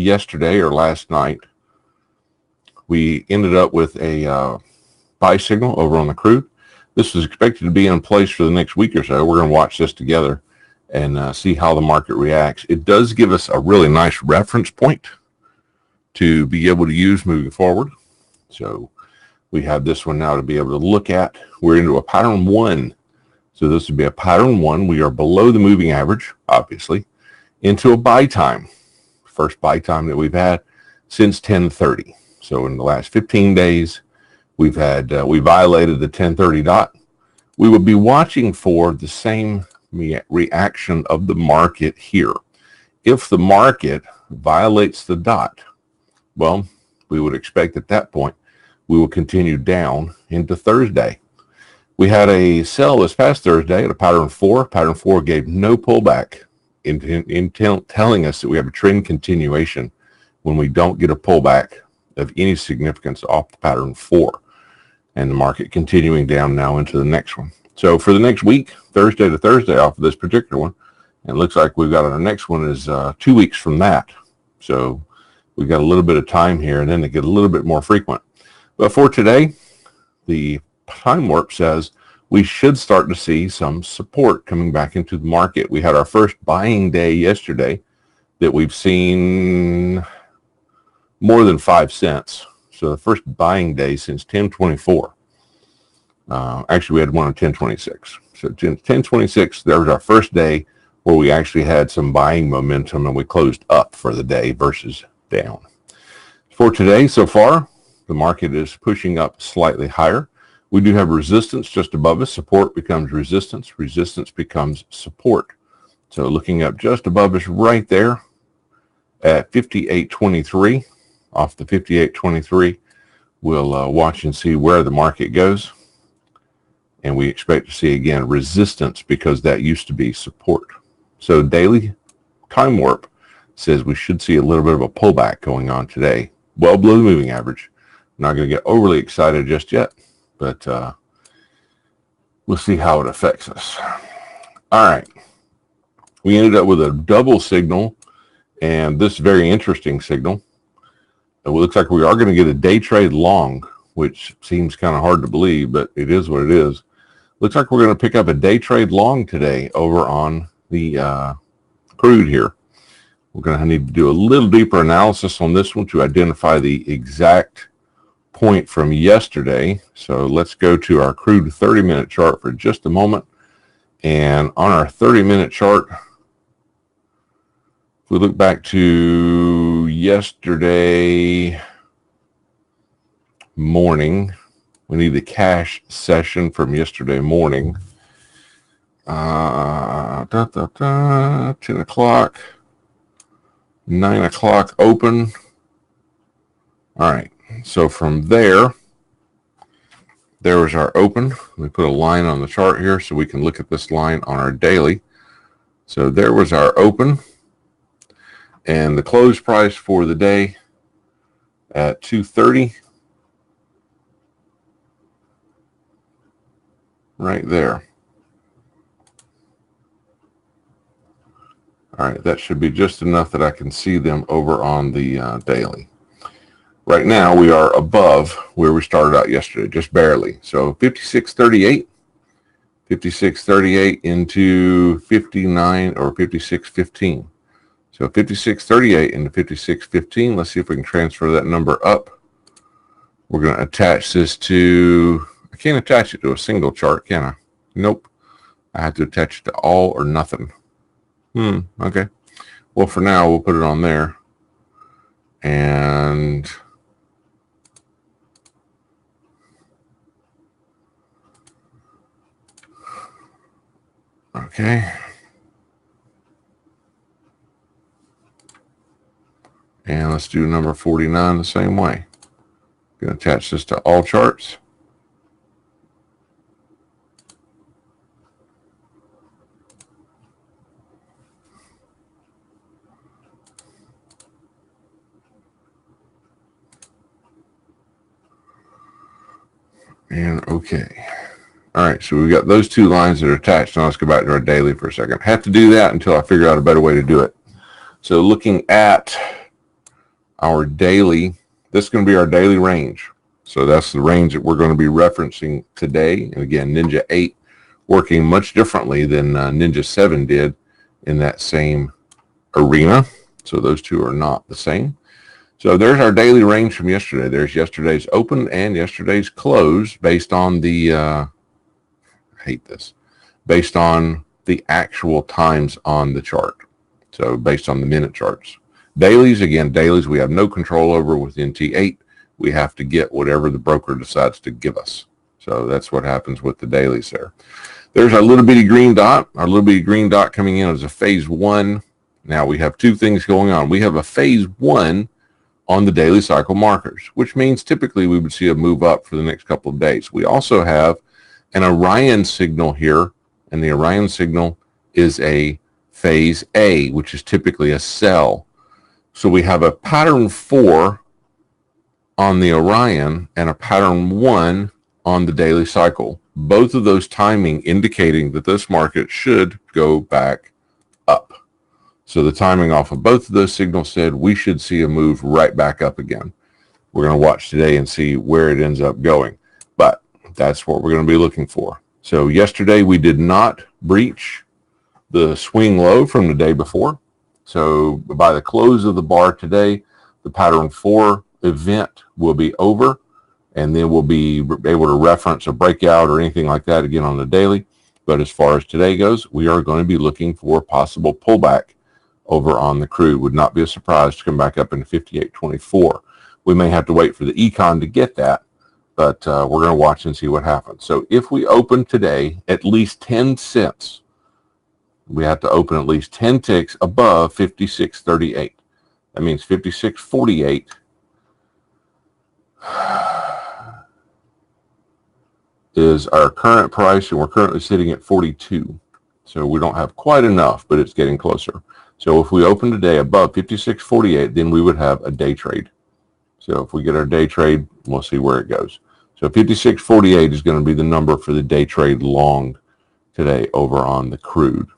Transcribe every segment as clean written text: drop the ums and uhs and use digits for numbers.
yesterday or last night, we ended up with a buy signal over on the crude. This was expected to be in place for the next week or so. We're going to watch this together and see how the market reacts. It does give us a really nice reference point to be able to use moving forward. So we have this one now to be able to look at. We're into a pattern one. So this would be a pattern one. We are below the moving average, obviously, into a buy time. First buy time that we've had since 10:30. So in the last 15 days, we violated the 10:30 dot. We will be watching for the same reaction of the market here. If the market violates the dot, well, we would expect at that point we will continue down into Thursday. We had a sell this past Thursday at a pattern 4. Pattern 4 gave no pullback in telling us that we have a trend continuation when we don't get a pullback of any significance off the pattern 4, and the market continuing down now into the next one. So for the next week, Thursday to Thursday off of this particular one, and it looks like we've got our next one is 2 weeks from that. So we've got a little bit of time here, and then they get a little bit more frequent. But for today, the time warp says we should start to see some support coming back into the market. We had our first buying day yesterday that we've seen more than 5 cents. So the first buying day since 1024. Actually, we had one on 1026. So 1026, there was our first day where we actually had some buying momentum and we closed up for the day versus down. For today, so far, the market is pushing up slightly higher. We do have resistance just above us. Support becomes resistance. Resistance becomes support. So looking up just above us right there at 58.23. Off the 58.23, we'll watch and see where the market goes. And we expect to see, again, resistance because that used to be support. So daily time warp says we should see a little bit of a pullback going on today. Well below the moving average. I'm not going to get overly excited just yet, but we'll see how it affects us. All right. We ended up with a double signal and this very interesting signal. It looks like we are going to get a day trade long, which seems kind of hard to believe, but it is what it is. Looks like we're going to pick up a day trade long today over on the crude here. We're going to need to do a little deeper analysis on this one to identify the exact point from yesterday. So let's go to our crude 30-minute chart for just a moment. And on our 30-minute chart, if we look back to yesterday morning, we need the cash session from yesterday morning. 10 o'clock, 9 o'clock open. All right, so from there was our open. Let me put a line on the chart here so we can look at this line on our daily. So there was our open. And the close price for the day at 2:30, right there. All right, that should be just enough that I can see them over on the daily. Right now, we are above where we started out yesterday, just barely. So 56.38 into 59 or 56.15. So 56.38 into 56.15. Let's see if we can transfer that number up. We're going to attach this to, I can't attach it to a single chart, can I? Nope. I have to attach it to all or nothing. Okay. Well, for now, we'll put it on there. And okay. And let's do number 49 the same way. Going to attach this to all charts. And okay. All right, so we've got those two lines that are attached. Now let's go back to our daily for a second. I have to do that until I figure out a better way to do it. So looking at our daily, this is going to be our daily range. So that's the range that we're going to be referencing today. And again, Ninja 8 working much differently than Ninja 7 did in that same arena. So those two are not the same. So there's our daily range from yesterday. There's yesterday's open and yesterday's close based on the, I hate this, based on the actual times on the chart. So based on the minute charts. Dailies, again, dailies we have no control over with NT8. We have to get whatever the broker decides to give us. So that's what happens with the dailies there. There's our little bitty green dot. Our little bitty green dot coming in as a phase 1. Now we have two things going on. We have a phase 1 on the daily cycle markers, which means typically we would see a move up for the next couple of days. We also have an Orion signal here, and the Orion signal is a phase A, which is typically a sell. So we have a pattern 4 on the Orion and a pattern 1 on the daily cycle. Both of those timing indicating that this market should go back up. So the timing off of both of those signals said we should see a move right back up again. We're going to watch today and see where it ends up going. But that's what we're going to be looking for. So yesterday we did not breach the swing low from the day before. So by the close of the bar today, the pattern 4 event will be over, and then we'll be able to reference a breakout or anything like that again on the daily. But as far as today goes, we are going to be looking for a possible pullback over on the crude. Would not be a surprise to come back up into 58.24. We may have to wait for the econ to get that, but we're going to watch and see what happens. So if we open today at least 10 cents, we have to open at least 10 ticks above 56.38. That means 56.48 is our current price, and we're currently sitting at 42. So we don't have quite enough, but it's getting closer. So if we open today above 56.48, then we would have a day trade. So if we get our day trade, we'll see where it goes. So 56.48 is going to be the number for the day trade long today over on the crude.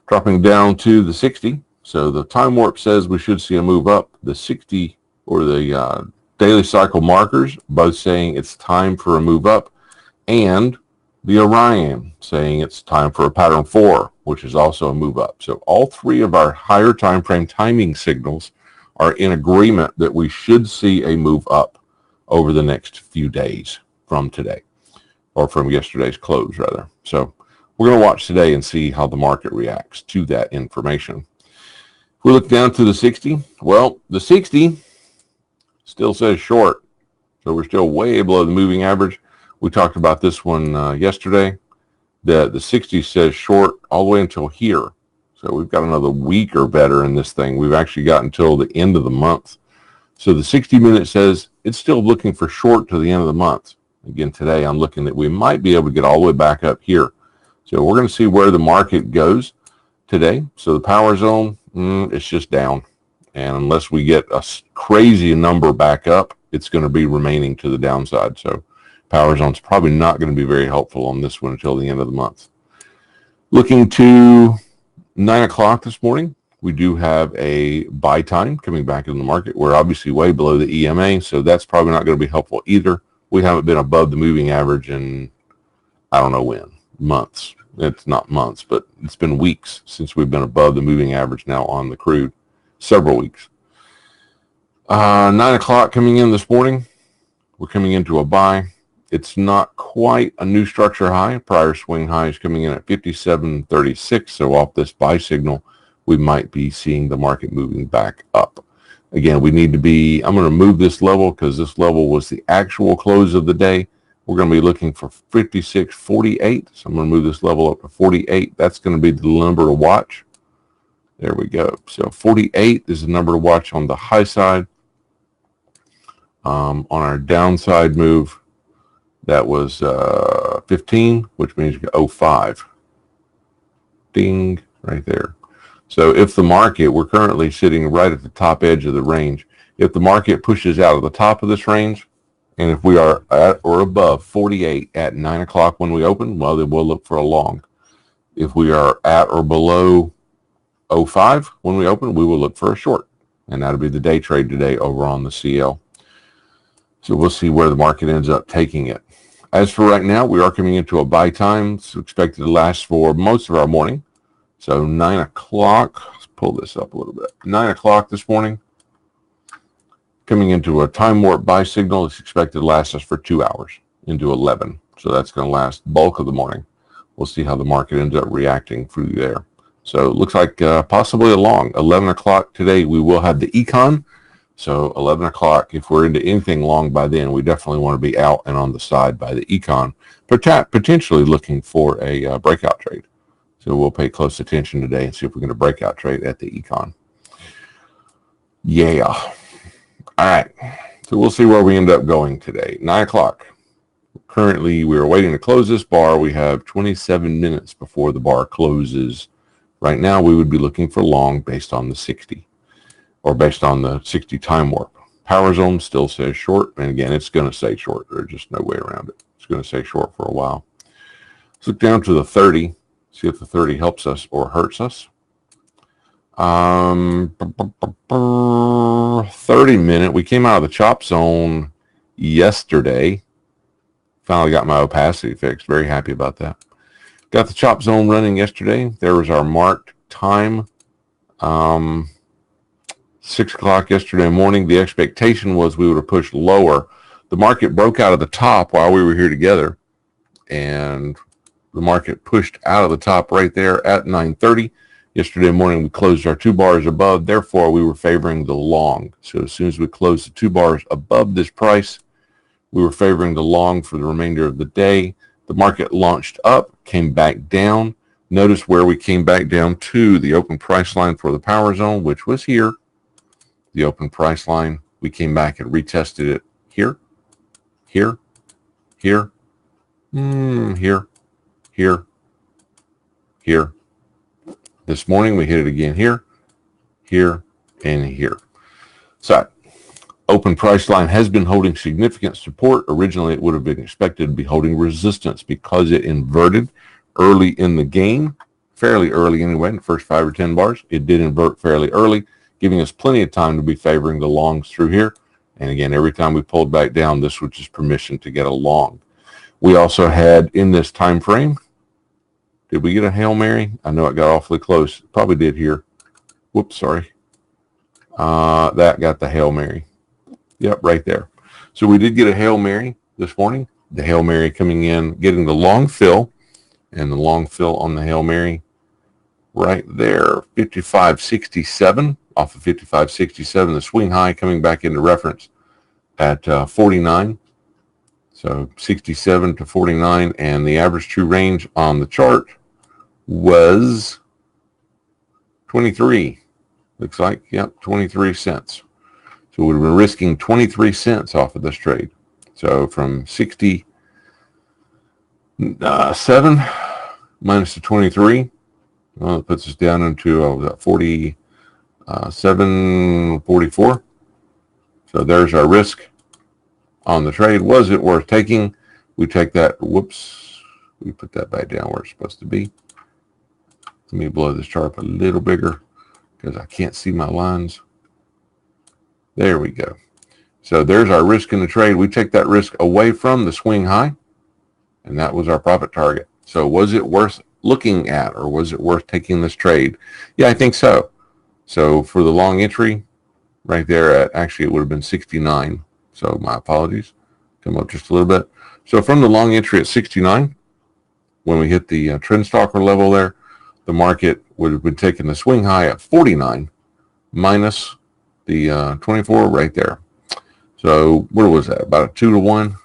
Dropping down to the 60. So the time warp says we should see a move up. The 60 or the daily cycle markers both saying it's time for a move up, and the Orion saying it's time for a pattern 4, which is also a move up. So all three of our higher time frame timing signals are in agreement that we should see a move up over the next few days from today, or from yesterday's close rather. So we're going to watch today and see how the market reacts to that information. If we look down to the 60, well, the 60 still says short. So we're still way below the moving average. We talked about this one yesterday. The 60 says short all the way until here. So we've got another week or better in this thing. We've actually got until the end of the month. So the 60-minute says it's still looking for short to the end of the month. Again, today I'm looking that we might be able to get all the way back up here. So we're going to see where the market goes today. So the power zone, it's just down. And unless we get a crazy number back up, it's going to be remaining to the downside. So power zone's probably not going to be very helpful on this one until the end of the month. Looking to 9 o'clock this morning, we do have a buy time coming back in the market. We're obviously way below the EMA, so that's probably not going to be helpful either. We haven't been above the moving average in, I don't know when, months. It's not months, but it's been weeks since we've been above the moving average now on the crude. Several weeks. 9 o'clock coming in this morning. We're coming into a buy. It's not quite a new structure high. Prior swing high is coming in at 57.36. So off this buy signal, we might be seeing the market moving back up. Again, we need to be, I'm going to move this level because this level was the actual close of the day. We're going to be looking for 56.48. So I'm going to move this level up to 48. That's going to be the number to watch. There we go. So 48 is the number to watch on the high side. On our downside move, that was 15, which means 05. Ding, right there. So if the market, we're currently sitting right at the top edge of the range. If the market pushes out of the top of this range, and if we are at or above 48 at 9 o'clock when we open, well, then we'll look for a long. If we are at or below 05 when we open, we will look for a short. and that'll be the day trade today over on the CL. So we'll see where the market ends up taking it. As for right now, we are coming into a buy time. It's expected to last for most of our morning. So 9 o'clock, let's pull this up a little bit. 9 o'clock this morning, coming into a time warp buy signal. It's expected to last us for 2 hours into 11. So that's going to last bulk of the morning. We'll see how the market ends up reacting through there. So it looks like possibly a long. 11 o'clock today, we will have the econ. So 11 o'clock, if we're into anything long by then, we definitely want to be out and on the side by the econ, potentially looking for a breakout trade. So we'll pay close attention today and see if we're going to breakout trade at the econ. Yeah. All right. So we'll see where we end up going today. 9 o'clock. Currently, we are waiting to close this bar. We have 27 minutes before the bar closes. Right now, we would be looking for long based on the 60. Or based on the 60 time warp. Power zone still says short, and again, it's going to stay short. There's just no way around it. It's going to stay short for a while. Let's look down to the 30, see if the 30 helps us or hurts us. 30-minute, we came out of the chop zone yesterday. Finally got my opacity fixed. Very happy about that. Got the chop zone running yesterday. There was our marked time. 6 o'clock yesterday morning. The expectation was we would have pushed lower. The market broke out of the top while we were here together, and the market pushed out of the top right there at 9:30. Yesterday morning, we closed our 2 bars above. Therefore, we were favoring the long. So as soon as we closed the 2 bars above this price, we were favoring the long for the remainder of the day. The market launched up, came back down. Notice where we came back down to the open price line for the power zone, which was here. The open price line, we came back and retested it here, here, here, here, here. This morning we hit it again here, here, and here. So open price line has been holding significant support. Originally it would have been expected to be holding resistance because it inverted early in the game, fairly early anyway, in the first 5 or 10 bars. It did invert fairly early, giving us plenty of time to be favoring the longs through here. And again, every time we pulled back down, this was just permission to get a long. We also had in this time frame, did we get a Hail Mary? I know it got awfully close. Probably did here. Whoops, sorry. That got the Hail Mary. Yep, right there. So we did get a Hail Mary this morning. The Hail Mary coming in, getting the long fill, and the long fill on the Hail Mary right there, 55.67. Off of 55.67, the swing high coming back into reference at 49. So 67 to 49, and the average true range on the chart was 23. Looks like, yep, 23 cents. So we would have been risking 23 cents off of this trade. So from 67 minus the 23, well, it puts us down into 47.44. So there's our risk on the trade. Was it worth taking? We take that. Whoops. We put that back down where it's supposed to be. Let me blow this chart up a little bigger because I can't see my lines. There we go. So there's our risk in the trade. We take that risk away from the swing high, and that was our profit target. So was it worth looking at, or was it worth taking this trade? Yeah, I think so. So for the long entry, right there at, actually it would have been 69. So my apologies. Come up just a little bit. So from the long entry at 69, when we hit the trend stalker level there, the market would have been taking the swing high at 49 minus the 24 right there. So what was that? About a 2 to 1.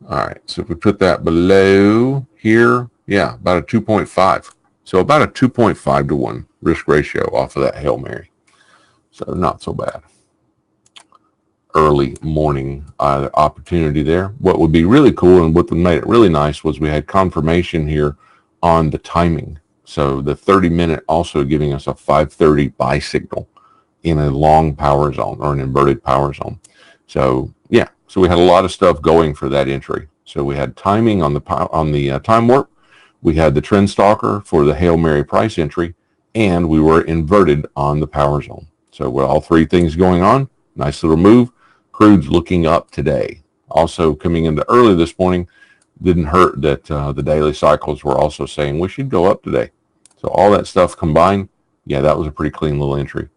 All right. So if we put that below here, yeah, about a 2.5. So about a 2.5 to 1 risk ratio off of that Hail Mary. So not so bad. Early morning opportunity there. What would be really cool and what made it really nice was we had confirmation here on the timing. So the 30-minute also giving us a 5:30 buy signal in a long power zone or an inverted power zone. So yeah, so we had a lot of stuff going for that entry. So we had timing on the time warp. We had the trend stalker for the Hail Mary price entry, and we were inverted on the power zone. So with all three things going on, nice little move. Crude's looking up today. Also coming into early this morning, didn't hurt that the daily cycles were also saying we should go up today. So all that stuff combined, yeah, that was a pretty clean little entry.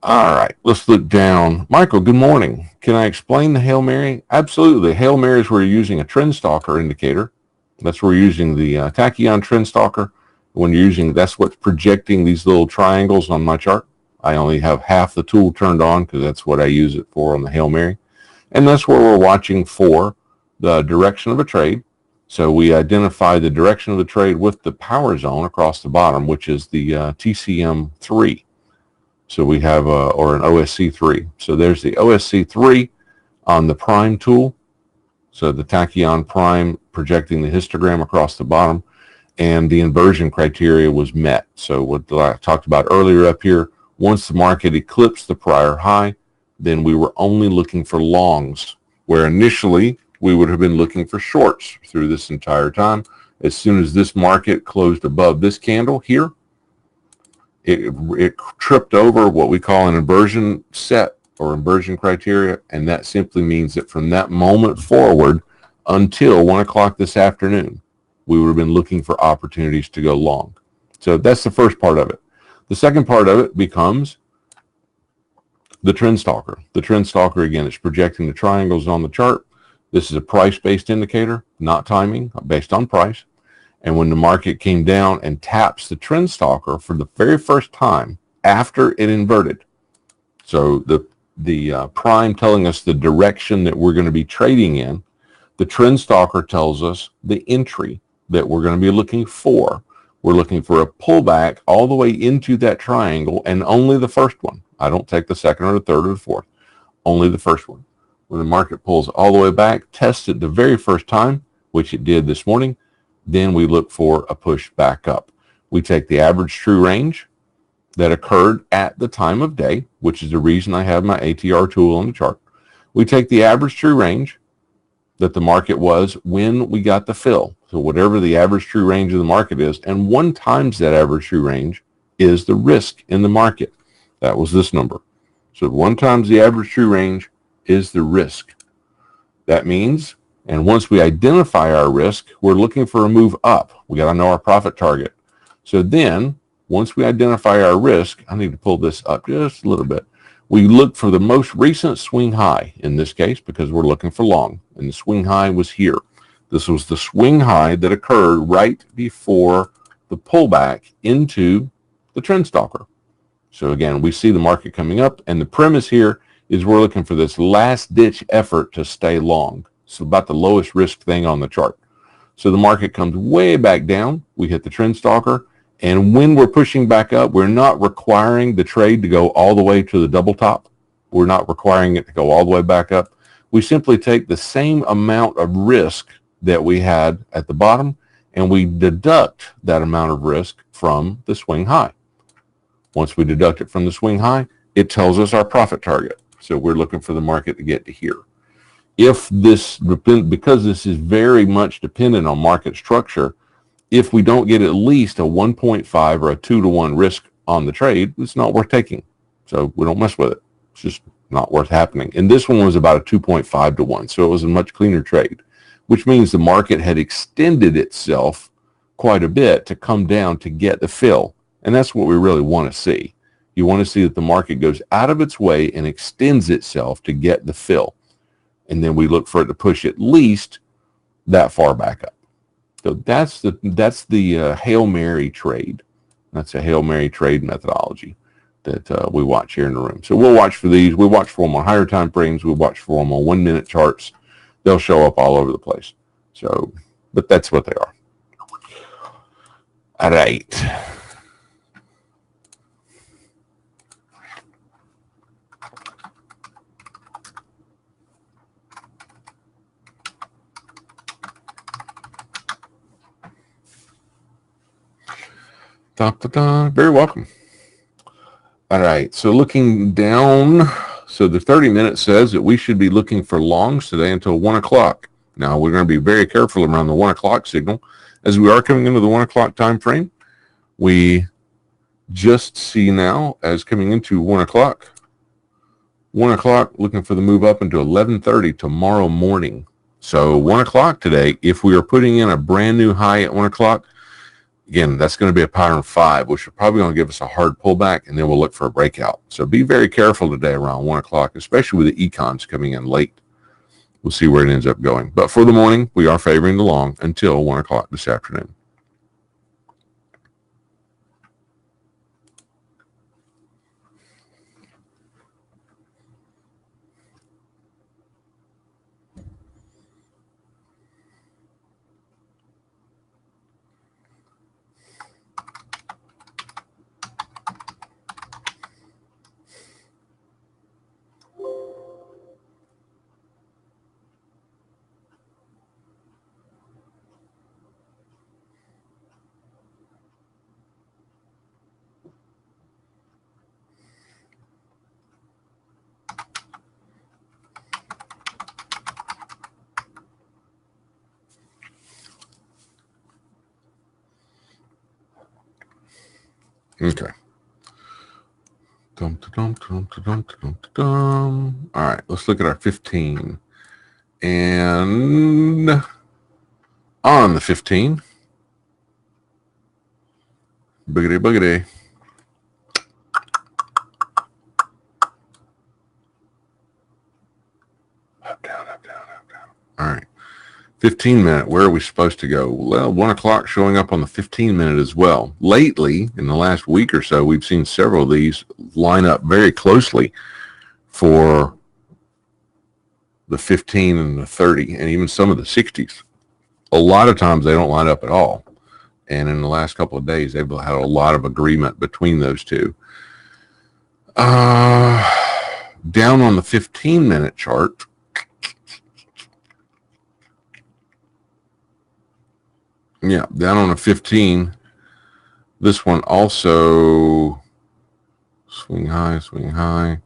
All right, let's look down. Michael, good morning. Can I explain the Hail Mary? Absolutely. Hail Mary is where you're using a trend stalker indicator. That's where you're using the Tachyon trend stalker. When you're using, that's what's projecting these little triangles on my chart. I only have half the tool turned on because that's what I use it for on the Hail Mary. And that's where we're watching for the direction of a trade. So we identify the direction of the trade with the power zone across the bottom, which is the TCM3. So we have or an OSC3. So there's the OSC3 on the prime tool. So the Tachyon prime projecting the histogram across the bottom, and the inversion criteria was met. So what I talked about earlier up here, once the market eclipsed the prior high, then we were only looking for longs, where initially we would have been looking for shorts through this entire time. As soon as this market closed above this candle here, it tripped over what we call an inversion set or inversion criteria, and that simply means that from that moment forward until 1 o'clock this afternoon, we would have been looking for opportunities to go long. So that's the first part of it. The second part of it becomes the trend stalker. The trend stalker, again, is projecting the triangles on the chart. This is a price-based indicator, not timing, based on price. And when the market came down and taps the trend stalker for the very first time after it inverted, so the prime telling us the direction that we're going to be trading in, the trend stalker tells us the entry that we're going to be looking for. We're looking for a pullback all the way into that triangle, and only the first one. I don't take the second or the third or the fourth, only the first one. When the market pulls all the way back, tests it the very first time, which it did this morning, then we look for a push back up. We take the average true range that occurred at the time of day, which is the reason I have my ATR tool on the chart. We take the average true range that the market was when we got the fill. So whatever the average true range of the market is, and 1 times that average true range is the risk in the market. That was this number. So 1 times the average true range is the risk. That means, and once we identify our risk, we're looking for a move up. We got to know our profit target. So then, once we identify our risk, I need to pull this up just a little bit. We look for the most recent swing high in this case because we're looking for long. And the swing high was here. This was the swing high that occurred right before the pullback into the trend stalker. So again, we see the market coming up, and the premise here is we're looking for this last ditch effort to stay long. So about the lowest risk thing on the chart. So the market comes way back down. We hit the trend stalker. And when we're pushing back up, we're not requiring the trade to go all the way to the double top. We're not requiring it to go all the way back up. We simply take the same amount of risk that we had at the bottom, and we deduct that amount of risk from the swing high. Once we deduct it from the swing high, it tells us our profit target. So we're looking for the market to get to here. If this, because this is very much dependent on market structure, if we don't get at least a 1.5 or a 2-to-1 risk on the trade, it's not worth taking. So we don't mess with it. It's just not worth happening. And this one was about a 2.5 to 1. So it was a much cleaner trade, which means the market had extended itself quite a bit to come down to get the fill. And that's what we really want to see. You want to see that the market goes out of its way and extends itself to get the fill. And then we look for it to push at least that far back up. So that's the Hail Mary trade. That's a Hail Mary trade methodology that we watch here in the room. So we'll watch for these. We watch for them on higher time frames. We watch for them on 1-minute charts. They'll show up all over the place. So, but that's what they are. All right. Very welcome. All right, so looking down, so the 30-minute says that we should be looking for longs today until 1 o'clock. Now, we're going to be very careful around the 1 o'clock signal as we are coming into the 1 o'clock time frame. We just see now as coming into 1 o'clock. 1 o'clock, looking for the move up into 11:30 tomorrow morning. So 1 o'clock today, if we are putting in a brand new high at 1 o'clock, again, that's going to be a pattern 5, which is probably going to give us a hard pullback, and then we'll look for a breakout. So be very careful today around 1 o'clock, especially with the econs coming in late. We'll see where it ends up going. But for the morning, we are favoring the long until 1 o'clock this afternoon. Okay. All right, let's look at our 15. And on the 15, boogity boogity. Up, down, up, down, up, down. All right. 15-minute, where are we supposed to go? Well, 1 o'clock showing up on the 15-minute as well. Lately, in the last week or so, we've seen several of these line up very closely for the 15 and the 30, and even some of the 60s. A lot of times they don't line up at all. And in the last couple of days, they've had a lot of agreement between those two. Down on the 15-minute chart, yeah, down on a 15. This one also swing high, swing high.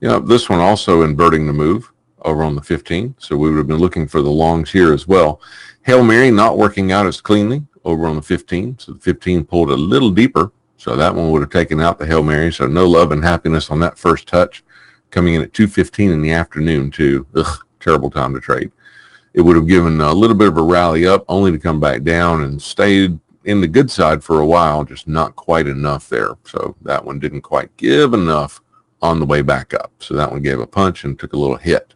Yeah, this one also inverting the move over on the 15. So we would have been looking for the longs here as well. Hail Mary not working out as cleanly over on the 15. So the 15 pulled a little deeper. So that one would have taken out the Hail Mary. So no love and happiness on that first touch. Coming in at 2:15 in the afternoon too. Ugh, terrible time to trade. It would have given a little bit of a rally up, only to come back down and stayed in the good side for a while, just not quite enough there. So that one didn't quite give enough on the way back up. So that one gave a punch and took a little hit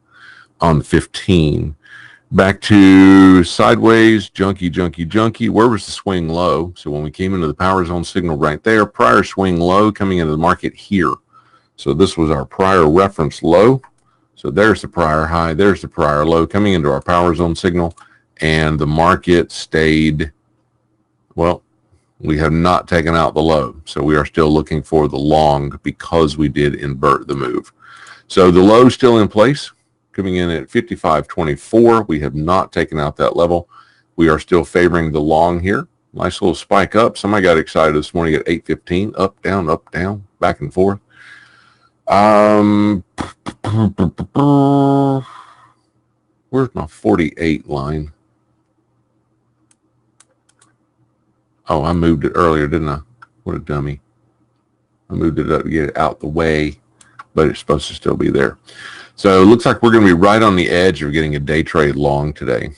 on the 15. Back to sideways, junky, junky, junky. Where was the swing low? So when we came into the power zone signal right there, prior swing low coming into the market here. So this was our prior reference low. So there's the prior high, there's the prior low coming into our power zone signal, and the market stayed, well, we have not taken out the low. So we are still looking for the long because we did invert the move. So the low is still in place, coming in at 55.24. We have not taken out that level. We are still favoring the long here. Nice little spike up. Somebody got excited this morning at 8:15, up, down, back and forth. Where's my 48 line? Oh, I moved it earlier, didn't I? What a dummy. I moved it up to get it out the way, but it's supposed to still be there. So it looks like we're going to be right on the edge of getting a day trade long today.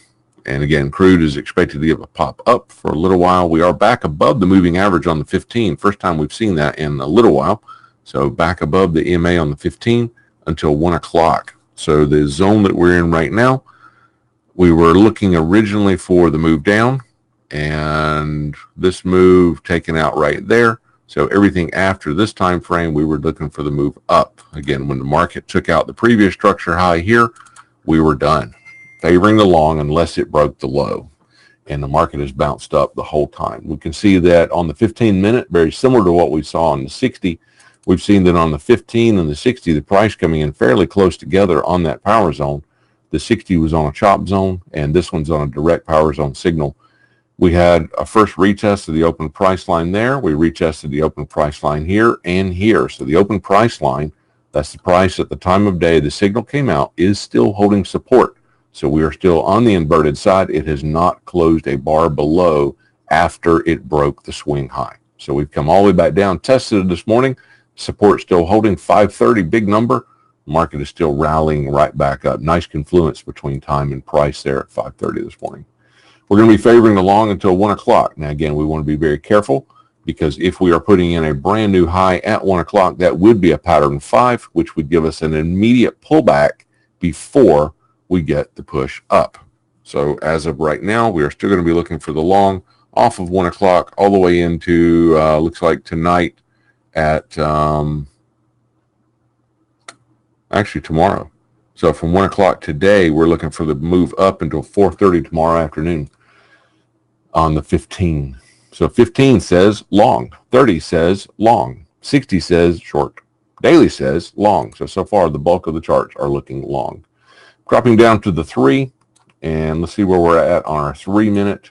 And again, crude is expected to give a pop up for a little while. We are back above the moving average on the 15. First time we've seen that in a little while. So back above the EMA on the 15 until 1 o'clock. So the zone that we're in right now, we were looking originally for the move down, and this move taken out right there. So everything after this time frame, we were looking for the move up. Again, when the market took out the previous structure high here, we were done. Favoring the long unless it broke the low. And the market has bounced up the whole time. We can see that on the 15-minute, very similar to what we saw on the 60. We've seen that on the 15 and the 60, the price coming in fairly close together on that power zone. The 60 was on a chop zone, and this one's on a direct power zone signal. We had a first retest of the open price line there. We retested the open price line here and here. So the open price line, that's the price at the time of day the signal came out, is still holding support. So we are still on the inverted side. It has not closed a bar below after it broke the swing high. So we've come all the way back down, tested it this morning. Support still holding 530, big number. Market is still rallying right back up. Nice confluence between time and price there at 530 this morning. We're going to be favoring the long until 1 o'clock. Now, again, we want to be very careful because if we are putting in a brand new high at 1 o'clock, that would be a pattern 5, which would give us an immediate pullback before we get the push up. So as of right now, we are still going to be looking for the long off of 1 o'clock all the way into, looks like tonight at, actually tomorrow. So from 1 o'clock today, we're looking for the move up until 4:30 tomorrow afternoon on the 15. So 15 says long, 30 says long, 60 says short, daily says long. So far the bulk of the charts are looking long. Dropping down to the 3, and let's see where we're at on our 3 minute.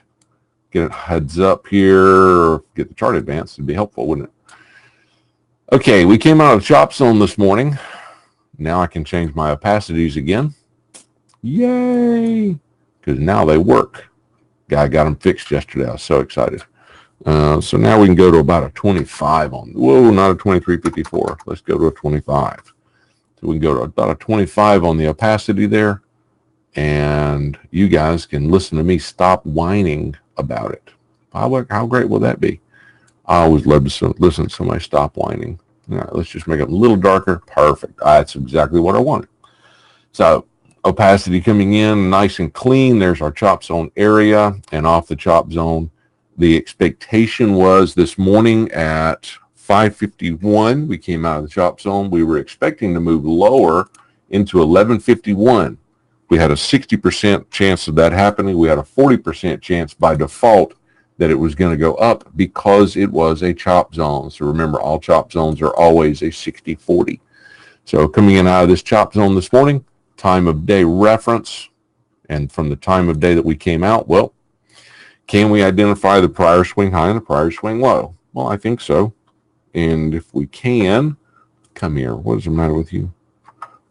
Get a heads up here, get the chart advanced. It'd be helpful, wouldn't it? Okay, we came out of the chop zone this morning. Now I can change my opacities again. Yay! Because now they work. Guy got them fixed yesterday. I was so excited. So now we can go to about a 25 on, whoa, not a 2354. Let's go to a 25. So we can go to about a 25 on the opacity there. And you guys can listen to me stop whining about it. How great will that be? I always love to listen to somebody stop whining. All right, let's just make it a little darker. Perfect. That's exactly what I wanted. So opacity coming in nice and clean. There's our chop zone area, and off the chop zone, the expectation was this morning at 551. We came out of the chop zone. We were expecting to move lower into 1151. We had a 60% chance of that happening. We had a 40% chance by default that it was going to go up because it was a chop zone. So remember, all chop zones are always a 60-40. So coming in out of this chop zone this morning, time of day reference, and from the time of day that we came out, well, can we identify the prior swing high and the prior swing low? Well, I think so. And if we can, come here. What is the matter with you?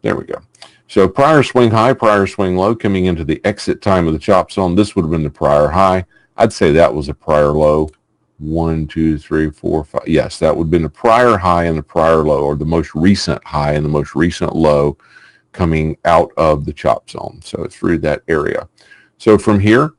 There we go. So prior swing high, prior swing low, coming into the exit time of the chop zone, this would have been the prior high. I'd say that was a prior low. 1, 2, 3, 4, 5. Yes, that would have been the prior high and the prior low, or the most recent high and the most recent low coming out of the chop zone. So through that area. So from here,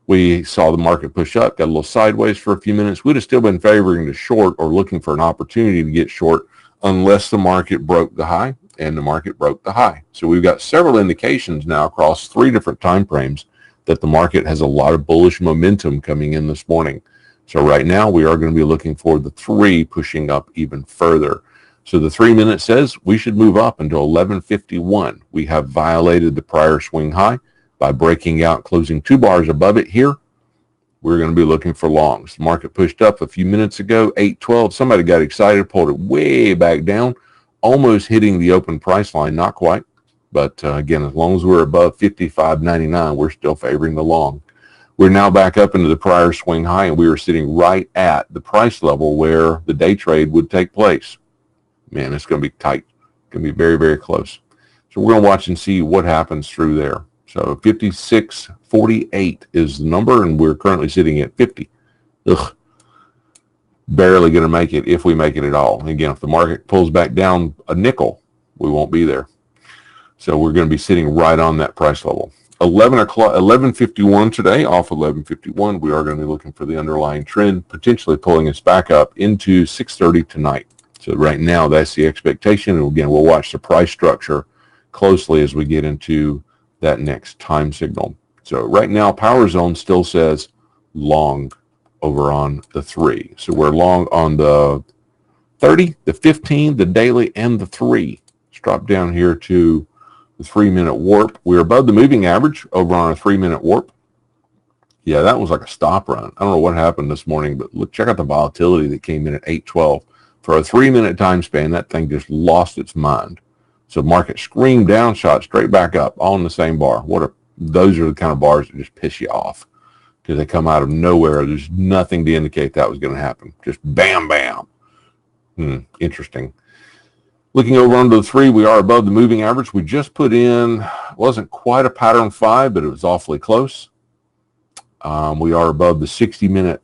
we saw the market push up, got a little sideways for a few minutes. We'd have still been favoring the short or looking for an opportunity to get short unless the market broke the high, and the market broke the high. So we've got several indications now across 3 different time frames that the market has a lot of bullish momentum coming in this morning. So right now we are going to be looking for the 3 pushing up even further. So the 3 minute says we should move up until 1151. We have violated the prior swing high by breaking out, closing 2 bars above it here. We're going to be looking for longs. The market pushed up a few minutes ago, 812. Somebody got excited, pulled it way back down, almost hitting the open price line. Not quite. But again, as long as we're above 55.99, we're still favoring the long. We're now back up into the prior swing high, and we are sitting right at the price level where the day trade would take place. Man, it's going to be tight. It's going to be very, very close. So we're going to watch and see what happens through there. So 56.48 is the number, and we're currently sitting at 50. Ugh. Barely going to make it if we make it at all. And again, if the market pulls back down a nickel, we won't be there. So we're going to be sitting right on that price level. 11:51 today, off 11:51. We are going to be looking for the underlying trend, potentially pulling us back up into 6:30 tonight. So right now, that's the expectation. And again, we'll watch the price structure closely as we get into that next time signal. So right now, power zone still says long over on the 3. So we're long on the 30, the 15, the daily, and the 3. Let's drop down here to the 3 minute warp. We're above the moving average over on a 3 minute warp. Yeah, that was like a stop run. I don't know what happened this morning, but look, check out the volatility that came in at 812. For a 3 minute time span, that thing just lost its mind. So market screamed down, shot straight back up, all in the same bar. Those are the kind of bars that just piss you off because they come out of nowhere. There's nothing to indicate that was going to happen. Just bam, bam. Interesting. Looking over under the 3, we are above the moving average. We just put in, wasn't quite a pattern 5, but it was awfully close. We are above the 60 minute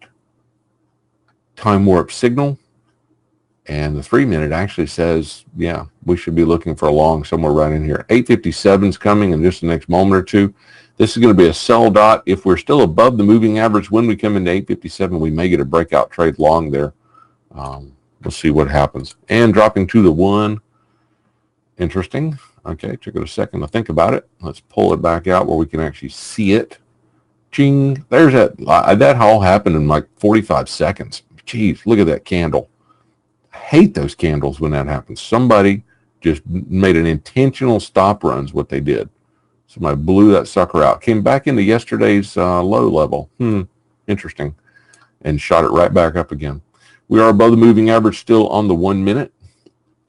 time warp signal. And the 3-minute actually says, yeah, we should be looking for a long somewhere right in here. 857 is coming in just the next moment or two. This is going to be a sell dot. If we're still above the moving average when we come into 857, we may get a breakout trade long there. We'll see what happens. And dropping to the 1. Interesting. Okay, took it a second to think about it. Let's pull it back out where we can actually see it. Ching. There's that. That all happened in like 45 seconds. Jeez, look at that candle. I hate those candles when that happens. Somebody just made an intentional stop runs what they did. Somebody blew that sucker out. Came back into yesterday's low level. Interesting. And shot it right back up again. We are above the moving average still on the 1 minute.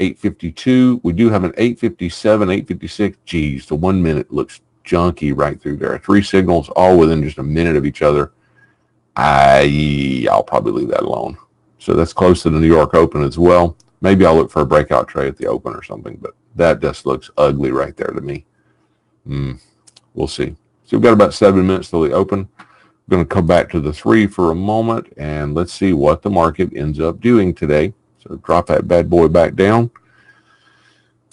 852. We do have an 857, 856. Geez, the 1 minute looks junky right through there. 3 signals all within just a minute of each other. I'll probably leave that alone. So that's close to the New York Open as well. Maybe I'll look for a breakout trade at the Open or something, but that just looks ugly right there to me. We'll see. So we've got about 7 minutes till the Open. I'm going to come back to the 3 for a moment, and let's see what the market ends up doing today. So drop that bad boy back down.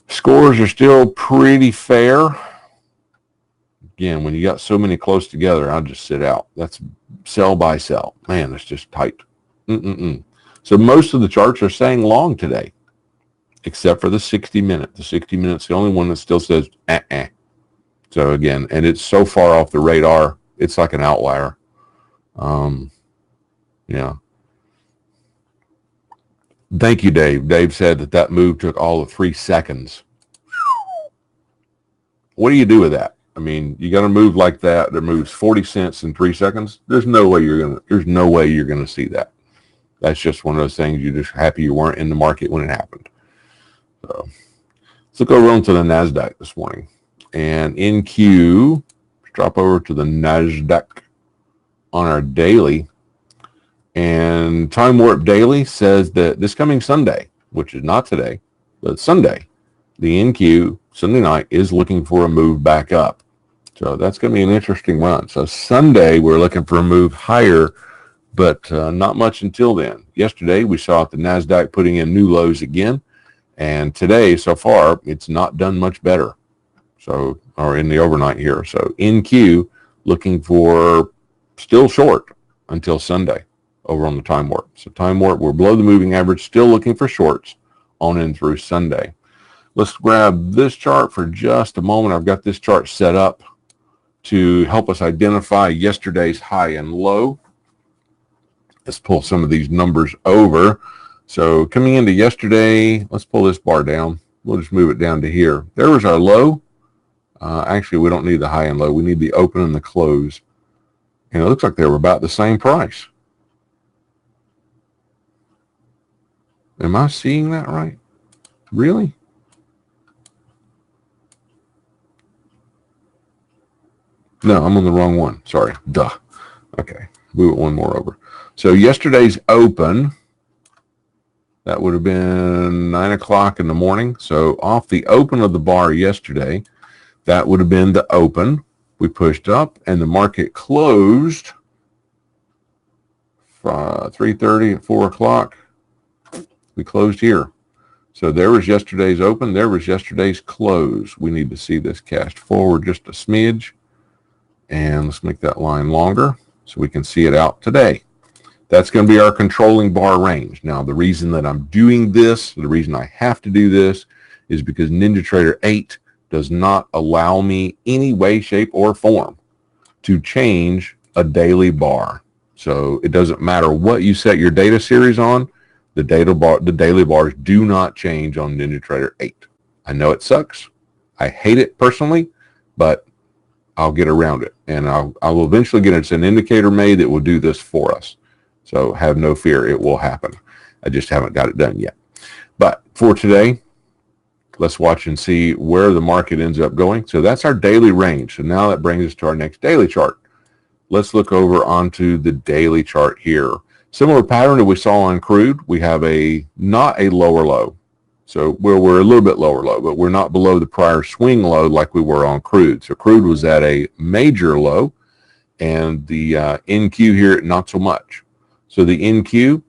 Scores are still pretty fair. Again, when you got so many close together, I'll just sit out. That's sell by sell. Man, it's just tight. So most of the charts are saying long today, except for the 60-minute. The 60-minute's the only one that still says So again, and it's so far off the radar, it's like an outlier. Yeah. Thank you, Dave. Dave said that move took all of 3 seconds. What do you do with that? I mean, you got to move like that moves 40 cents in 3 seconds. There's no way you're gonna see that. That's just one of those things. You're just happy you weren't in the market when it happened. So let's look over onto the NASDAQ this morning. And NQ, drop over to the NASDAQ on our daily. And Time Warp Daily says that this coming Sunday, which is not today, but Sunday, the NQ Sunday night is looking for a move back up. So that's going to be an interesting run. So Sunday, we're looking for a move higher, but not much until then. Yesterday, we saw the NASDAQ putting in new lows again. And today, so far, it's not done much better. So, or in the overnight here. So NQ looking for still short until Sunday over on the Time Warp. So Time Warp, we're below the moving average, still looking for shorts on in through Sunday. Let's grab this chart for just a moment. I've got this chart set up to help us identify yesterday's high and low. Let's pull some of these numbers over. So coming into yesterday, let's pull this bar down. We'll just move it down to here. There was our low. Actually, we don't need the high and low. We need the open and the close. And it looks like they were about the same price. Am I seeing that right? Really? No, I'm on the wrong one. Sorry. Duh. Okay. Move it one more over. So yesterday's open, that would have been 9 o'clock in the morning. So off the open of the bar yesterday, that would have been the open. We pushed up and the market closed 3:30 at 4 o'clock. We closed here. So there was yesterday's open. There was yesterday's close. We need to see this cast forward just a smidge. And let's make that line longer so we can see it out today. That's going to be our controlling bar range. Now, the reason that I'm doing this, the reason I have to do this is because NinjaTrader 8 does not allow me any way, shape, or form to change a daily bar. So it doesn't matter what you set your data series on, the daily bars do not change on NinjaTrader 8. I know it sucks. I hate it personally, but I'll get around it. And I'll eventually get an indicator made that will do this for us. So have no fear, it will happen. I just haven't got it done yet. But for today, let's watch and see where the market ends up going. So that's our daily range. So now that brings us to our next daily chart. Let's look over onto the daily chart here. Similar pattern that we saw on crude. We have not a lower low. So we're a little bit lower low, but we're not below the prior swing low like we were on crude. So crude was at a major low, and the NQ here, not so much. So the NQ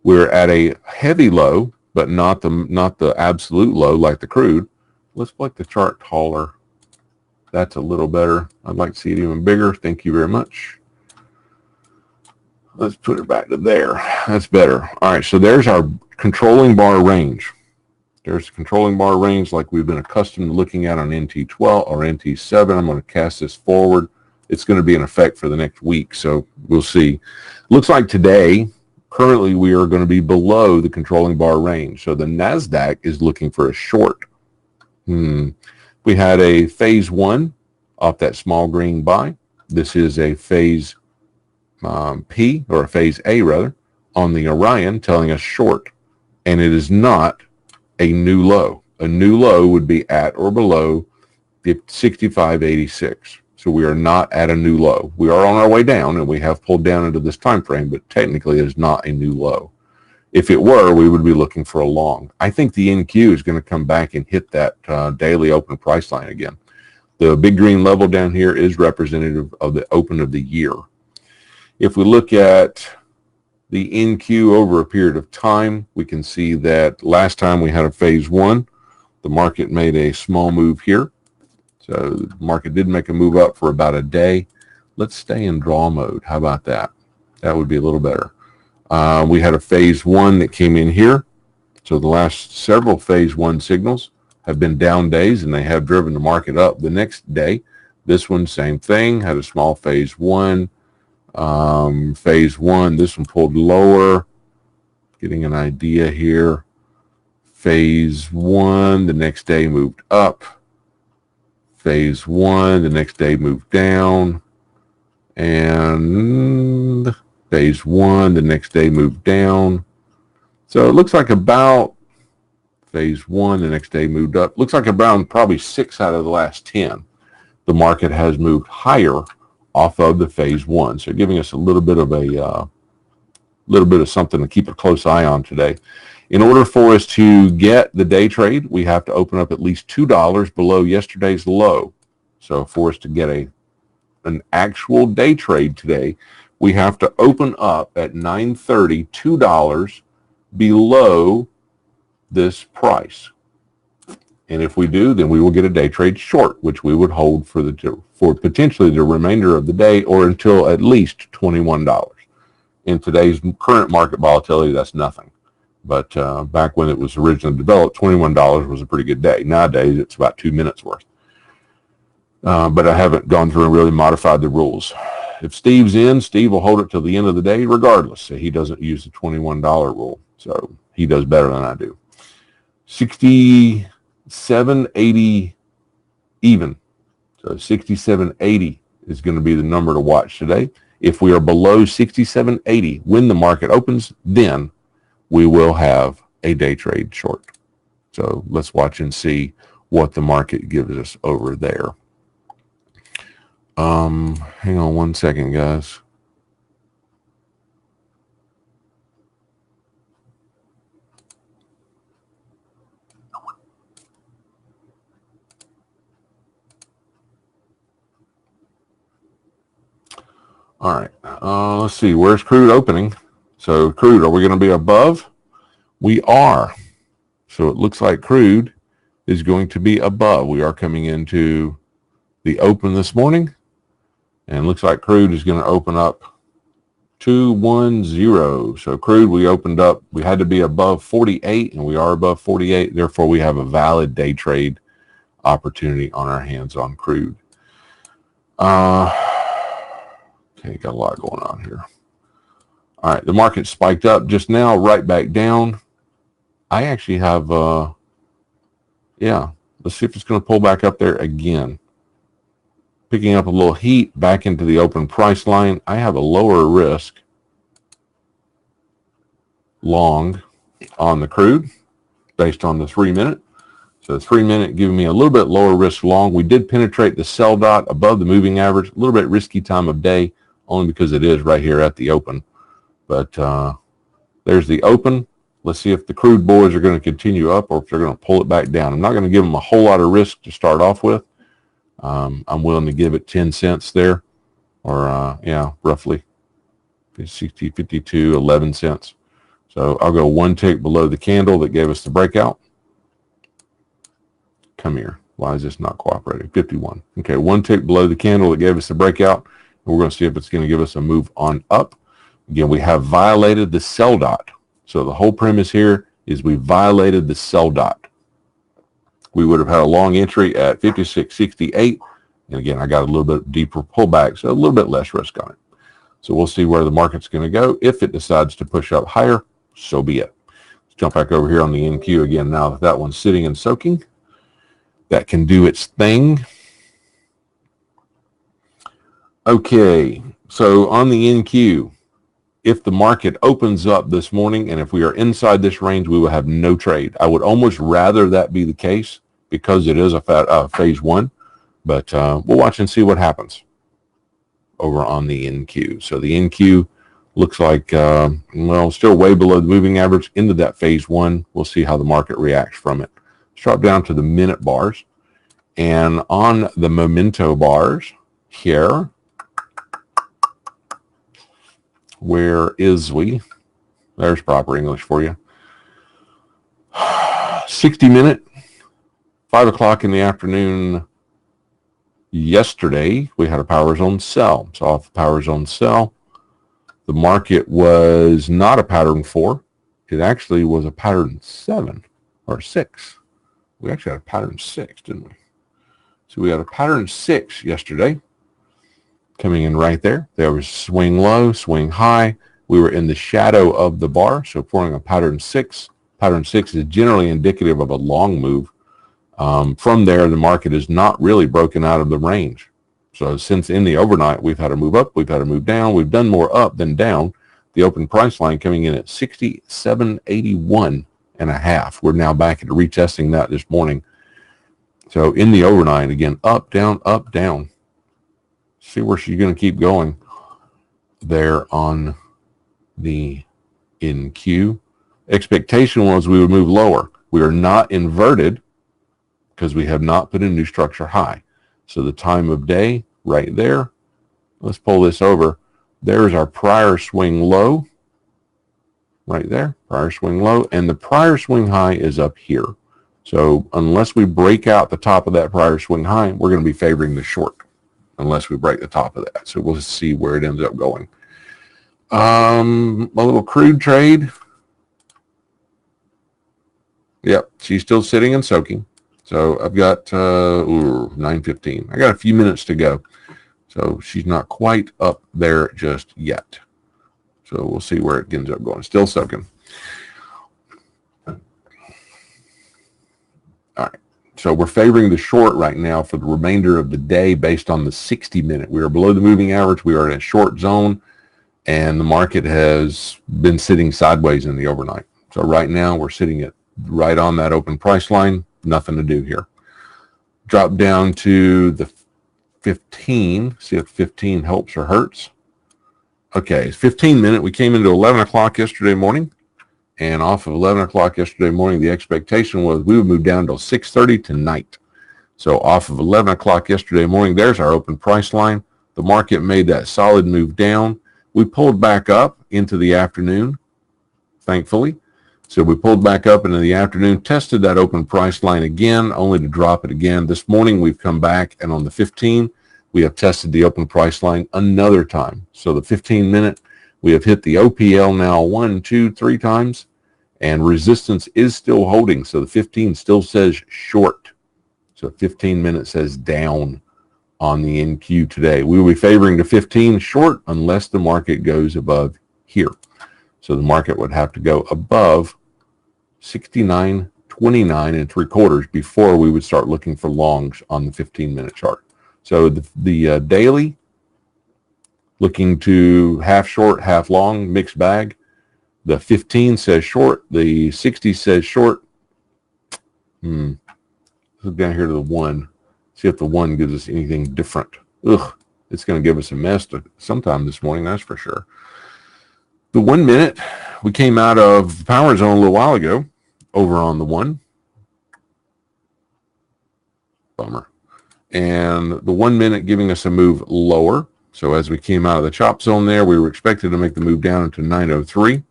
We're at a heavy low, but not the absolute low like the crude. Let's make the chart taller. That's a little better. I'd like to see it even bigger. Thank you very much. Let's put it back to there. That's better. All right, so there's our controlling bar range. There's the controlling bar range like we've been accustomed to looking at on NT12 or NT7. I'm going to cast this forward. It's going to be in effect for the next week, so we'll see. Looks like today, currently we are going to be below the controlling bar range. So the NASDAQ is looking for a short. We had a phase 1 off that small green buy. This is a phase P, or a phase A rather, on the Orion telling us short. And it is not a new low. A new low would be at or below the 65.86. So we are not at a new low. We are on our way down, and we have pulled down into this time frame, but technically it is not a new low. If it were, we would be looking for a long. I think the NQ is going to come back and hit that daily open price line again. The big green level down here is representative of the open of the year. If we look at the NQ over a period of time, we can see that last time we had a phase 1, the market made a small move here. So the market did make a move up for about a day. Let's stay in draw mode. How about that? That would be a little better. We had a phase 1 that came in here. So the last several phase 1 signals have been down days, and they have driven the market up the next day. This one, same thing, had a small phase 1. Phase 1, this one pulled lower. Getting an idea here. Phase 1, the next day moved up. Phase 1, the next day moved down. And phase 1, the next day moved down. So it looks like about phase 1, the next day moved up. Looks like around probably 6 out of the last 10. The market has moved higher off of the phase 1. So giving us a little bit of something to keep a close eye on today. In order for us to get the day trade, we have to open up at least $2 below yesterday's low. So for us to get an actual day trade today, we have to open up at 9:30 $2 below this price. And if we do, then we will get a day trade short, which we would hold for potentially the remainder of the day, or until at least $21. In today's current market volatility, that's nothing. But back when it was originally developed, $21 was a pretty good day. Nowadays, it's about 2 minutes worth. But I haven't gone through and really modified the rules. If Steve's in, Steve will hold it till the end of the day regardless. So he doesn't use the $21 rule. So he does better than I do. 67.80 even. So 67.80 is going to be the number to watch today. If we are below 67.80 when the market opens, then we will have a day trade short. So let's watch and see what the market gives us over there. Hang on one second, guys. All right, let's see. Where's crude opening? So crude, are we going to be above? We are. So it looks like crude is going to be above. We are coming into the open this morning, and it looks like crude is going to open up 210. So crude, we opened up, we had to be above 48, and we are above 48. Therefore, we have a valid day trade opportunity on our hands on crude. Okay, got a lot going on here. All right, the market spiked up just now, right back down. I actually have, let's see if it's going to pull back up there again. Picking up a little heat back into the open price line. I have a lower risk long on the crude based on the 3-minute. So the 3-minute giving me a little bit lower risk long. We did penetrate the sell dot above the moving average. A little bit risky time of day, only because it is right here at the open. But there's the open. Let's see if the crude boys are going to continue up or if they're going to pull it back down. I'm not going to give them a whole lot of risk to start off with. I'm willing to give it 10 cents there, or roughly 60, 52, 11 cents. So I'll go one tick below the candle that gave us the breakout. Come here. Why is this not cooperating? 51. Okay, one tick below the candle that gave us the breakout. We're going to see if it's going to give us a move on up. Again, we have violated the sell dot. So the whole premise here is we violated the sell dot. We would have had a long entry at 56.68. And again, I got a little bit deeper pullback, so a little bit less risk on it. So we'll see where the market's going to go. If it decides to push up higher, so be it. Let's jump back over here on the NQ again now that that one's sitting and soaking. That can do its thing. Okay, so on the NQ, if the market opens up this morning and if we are inside this range, we will have no trade. I would almost rather that be the case because it is a phase one, but we'll watch and see what happens over on the NQ. So the NQ looks like, well, still way below the moving average into that phase one. We'll see how the market reacts from it. Let's drop down to the minute bars. And on the memento bars here, where is we? There's proper English for you. 60-minute, 5 o'clock in the afternoon yesterday, we had a power zone sell. So off the power zone sell, the market was not a pattern 4. It actually was a pattern 7 or 6. We actually had a pattern 6, didn't we? So we had a pattern 6 yesterday coming in right there. There was swing low, swing high. We were in the shadow of the bar, so forming a pattern 6. Pattern 6 is generally indicative of a long move. From there, the market is not really broken out of the range. So since in the overnight, we've had a move up, we've had a move down. We've done more up than down. The open price line coming in at 67.81.5. We're now back at retesting that this morning. So in the overnight, again, up, down, up, down. See where she's going to keep going there on the NQ. Expectation was we would move lower. We are not inverted because we have not put a new structure high. So the time of day right there, let's pull this over. There's our prior swing low right there, prior swing low, and the prior swing high is up here. So unless we break out the top of that prior swing high, we're going to be favoring the short unless we break the top of that. So we'll see where it ends up going. A little crude trade. Yep, she's still sitting and soaking. So I've got 9:15. I got a few minutes to go. So she's not quite up there just yet. So we'll see where it ends up going. Still soaking. All right. So we're favoring the short right now for the remainder of the day based on the 60-minute. We are below the moving average. We are in a short zone, and the market has been sitting sideways in the overnight. So right now we're sitting at right on that open price line. Nothing to do here. Drop down to the 15. See if 15 helps or hurts. Okay, 15-minute. We came into 11 o'clock yesterday morning. And off of 11 o'clock yesterday morning, the expectation was we would move down till 6:30 tonight. So off of 11 o'clock yesterday morning, there's our open price line. The market made that solid move down. We pulled back up into the afternoon, thankfully. So we pulled back up into the afternoon, tested that open price line again, only to drop it again. This morning, we've come back, and on the 15, we have tested the open price line another time. So the 15-minute, we have hit the OPL now 1, 2, 3 times, and resistance is still holding. So the 15 still says short. So 15-minute says down on the NQ today. We will be favoring the 15 short unless the market goes above here. So the market would have to go above 69.29 3/4 before we would start looking for longs on the 15-minute chart. So the daily, looking to half short, half long, mixed bag. The 15 says short. The 60 says short. Look down here to the 1. See if the 1 gives us anything different. It's going to give us a mess sometime this morning, that's for sure. The 1 minute, we came out of the power zone a little while ago over on the 1. Bummer. And the 1 minute giving us a move lower. So as we came out of the chop zone there, we were expected to make the move down into 903.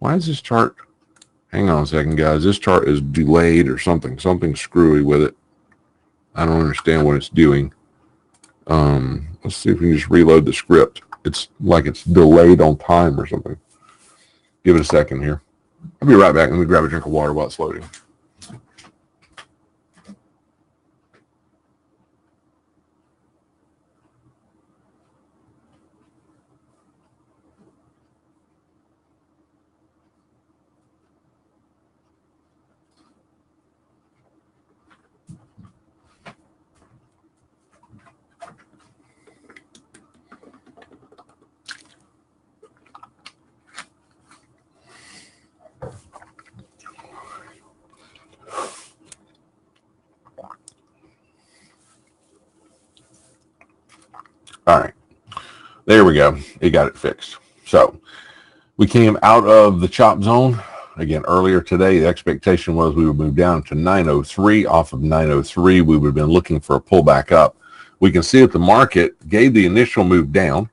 Why is this chart? Hang on a second, guys. This chart is delayed or something. Something screwy with it. I don't understand what it's doing. Let's see if we can just reload the script. It's like it's delayed on time or something. Give it a second here. I'll be right back. Let me grab a drink of water while it's loading. All right. There we go. It got it fixed. So we came out of the chop zone. Again, earlier today, the expectation was we would move down to 903. Off of 903, we would have been looking for a pullback up. We can see that the market gave the initial move down.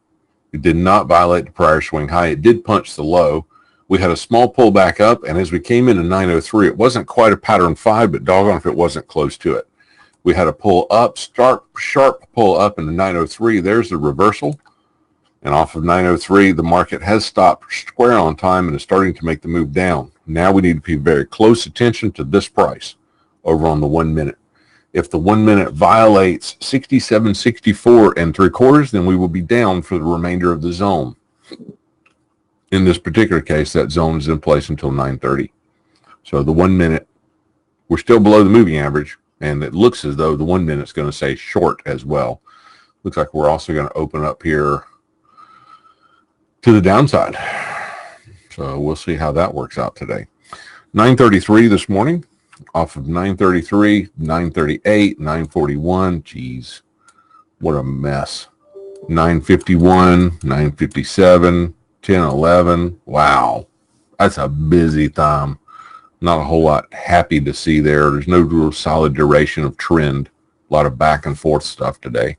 It did not violate the prior swing high. It did punch the low. We had a small pullback up, and as we came into 903, it wasn't quite a pattern 5, but doggone if it wasn't close to it. We had a pull up, sharp pull up into 903. There's the reversal. And off of 903, the market has stopped square on time and is starting to make the move down. Now we need to pay very close attention to this price over on the 1 minute. If the 1 minute violates 67.64 3/4, then we will be down for the remainder of the zone. In this particular case, that zone is in place until 9:30. So the 1 minute, we're still below the moving average, and it looks as though the 1 minute is going to say short as well. Looks like we're also going to open up here to the downside. So we'll see how that works out today. 933 this morning, off of 933, 938, 941. Geez, what a mess. 951, 957, 10, 11. Wow, that's a busy time. Not a whole lot happy to see there. There's no real solid duration of trend. A lot of back and forth stuff today.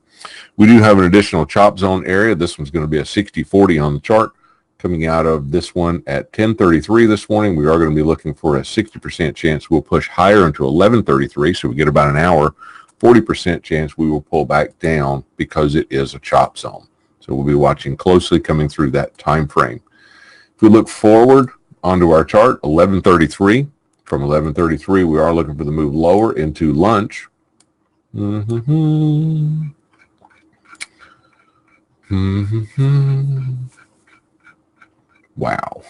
We do have an additional chop zone area. This one's going to be a 60-40 on the chart. Coming out of this one at 10:33 this morning, we are going to be looking for a 60% chance we'll push higher into 11:33, so we get about an hour. 40% chance we will pull back down because it is a chop zone. So we'll be watching closely coming through that time frame. If we look forward onto our chart, 11:33. From 11:33, we are looking for the move lower into lunch. Wow.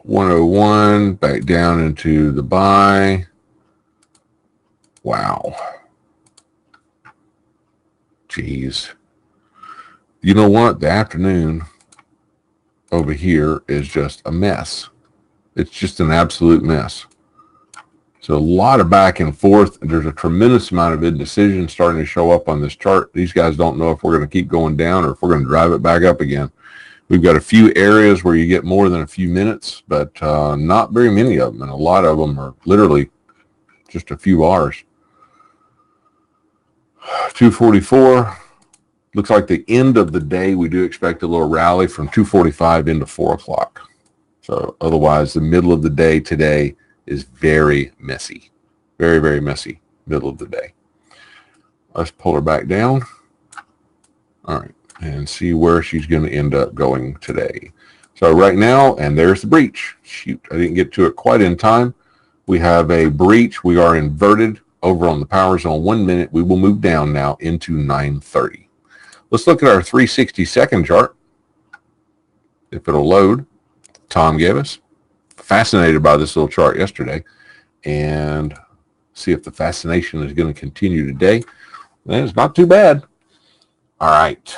101, back down into the buy. Wow. Jeez. You know what? The afternoon over here is just a mess. It's just an absolute mess. So a lot of back and forth. There's a tremendous amount of indecision starting to show up on this chart. These guys don't know if we're going to keep going down or if we're going to drive it back up again. We've got a few areas where you get more than a few minutes, but not very many of them. And a lot of them are literally just a few hours. 244. Looks like the end of the day, we do expect a little rally from 245 into 4 o'clock. So otherwise, the middle of the day today is very messy. Very, very messy middle of the day. Let's pull her back down. All right. And see where she's going to end up going today. So right now, and there's the breach. Shoot, I didn't get to it quite in time. We have a breach. We are inverted over on the power zone 1 minute. We will move down now into 930. Let's look at our 360-second chart. If it'll load, Tom gave us. Fascinated by this little chart yesterday, and see if the fascination is going to continue today. And it's not too bad. All right.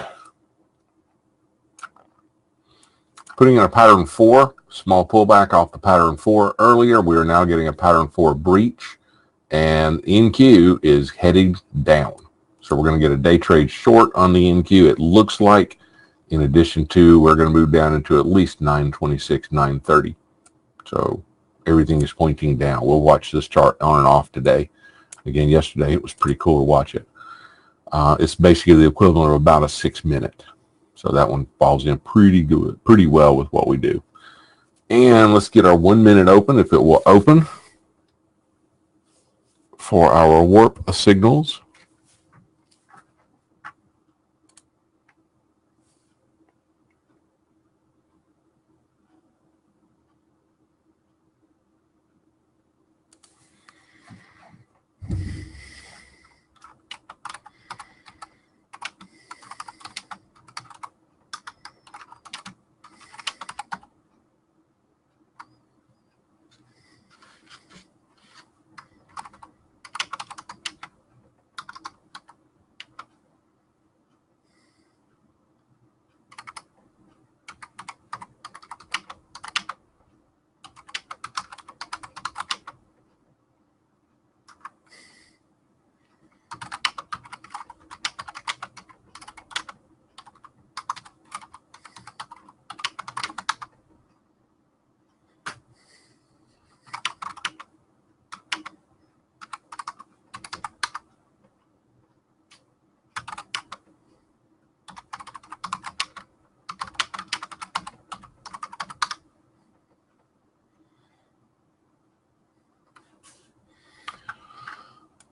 Putting in a pattern 4, small pullback off the pattern 4 earlier. We are now getting a pattern 4 breach, and NQ is heading down. So we're going to get a day trade short on the NQ. It looks like, in addition to, we're going to move down into at least 926, 930. So everything is pointing down. We'll watch this chart on and off today. Again, yesterday it was pretty cool to watch it. It's basically the equivalent of about a 6 minute. So that one falls in pretty good, pretty well with what we do. And let's get our 1 minute open, if it will open, for our warp signals.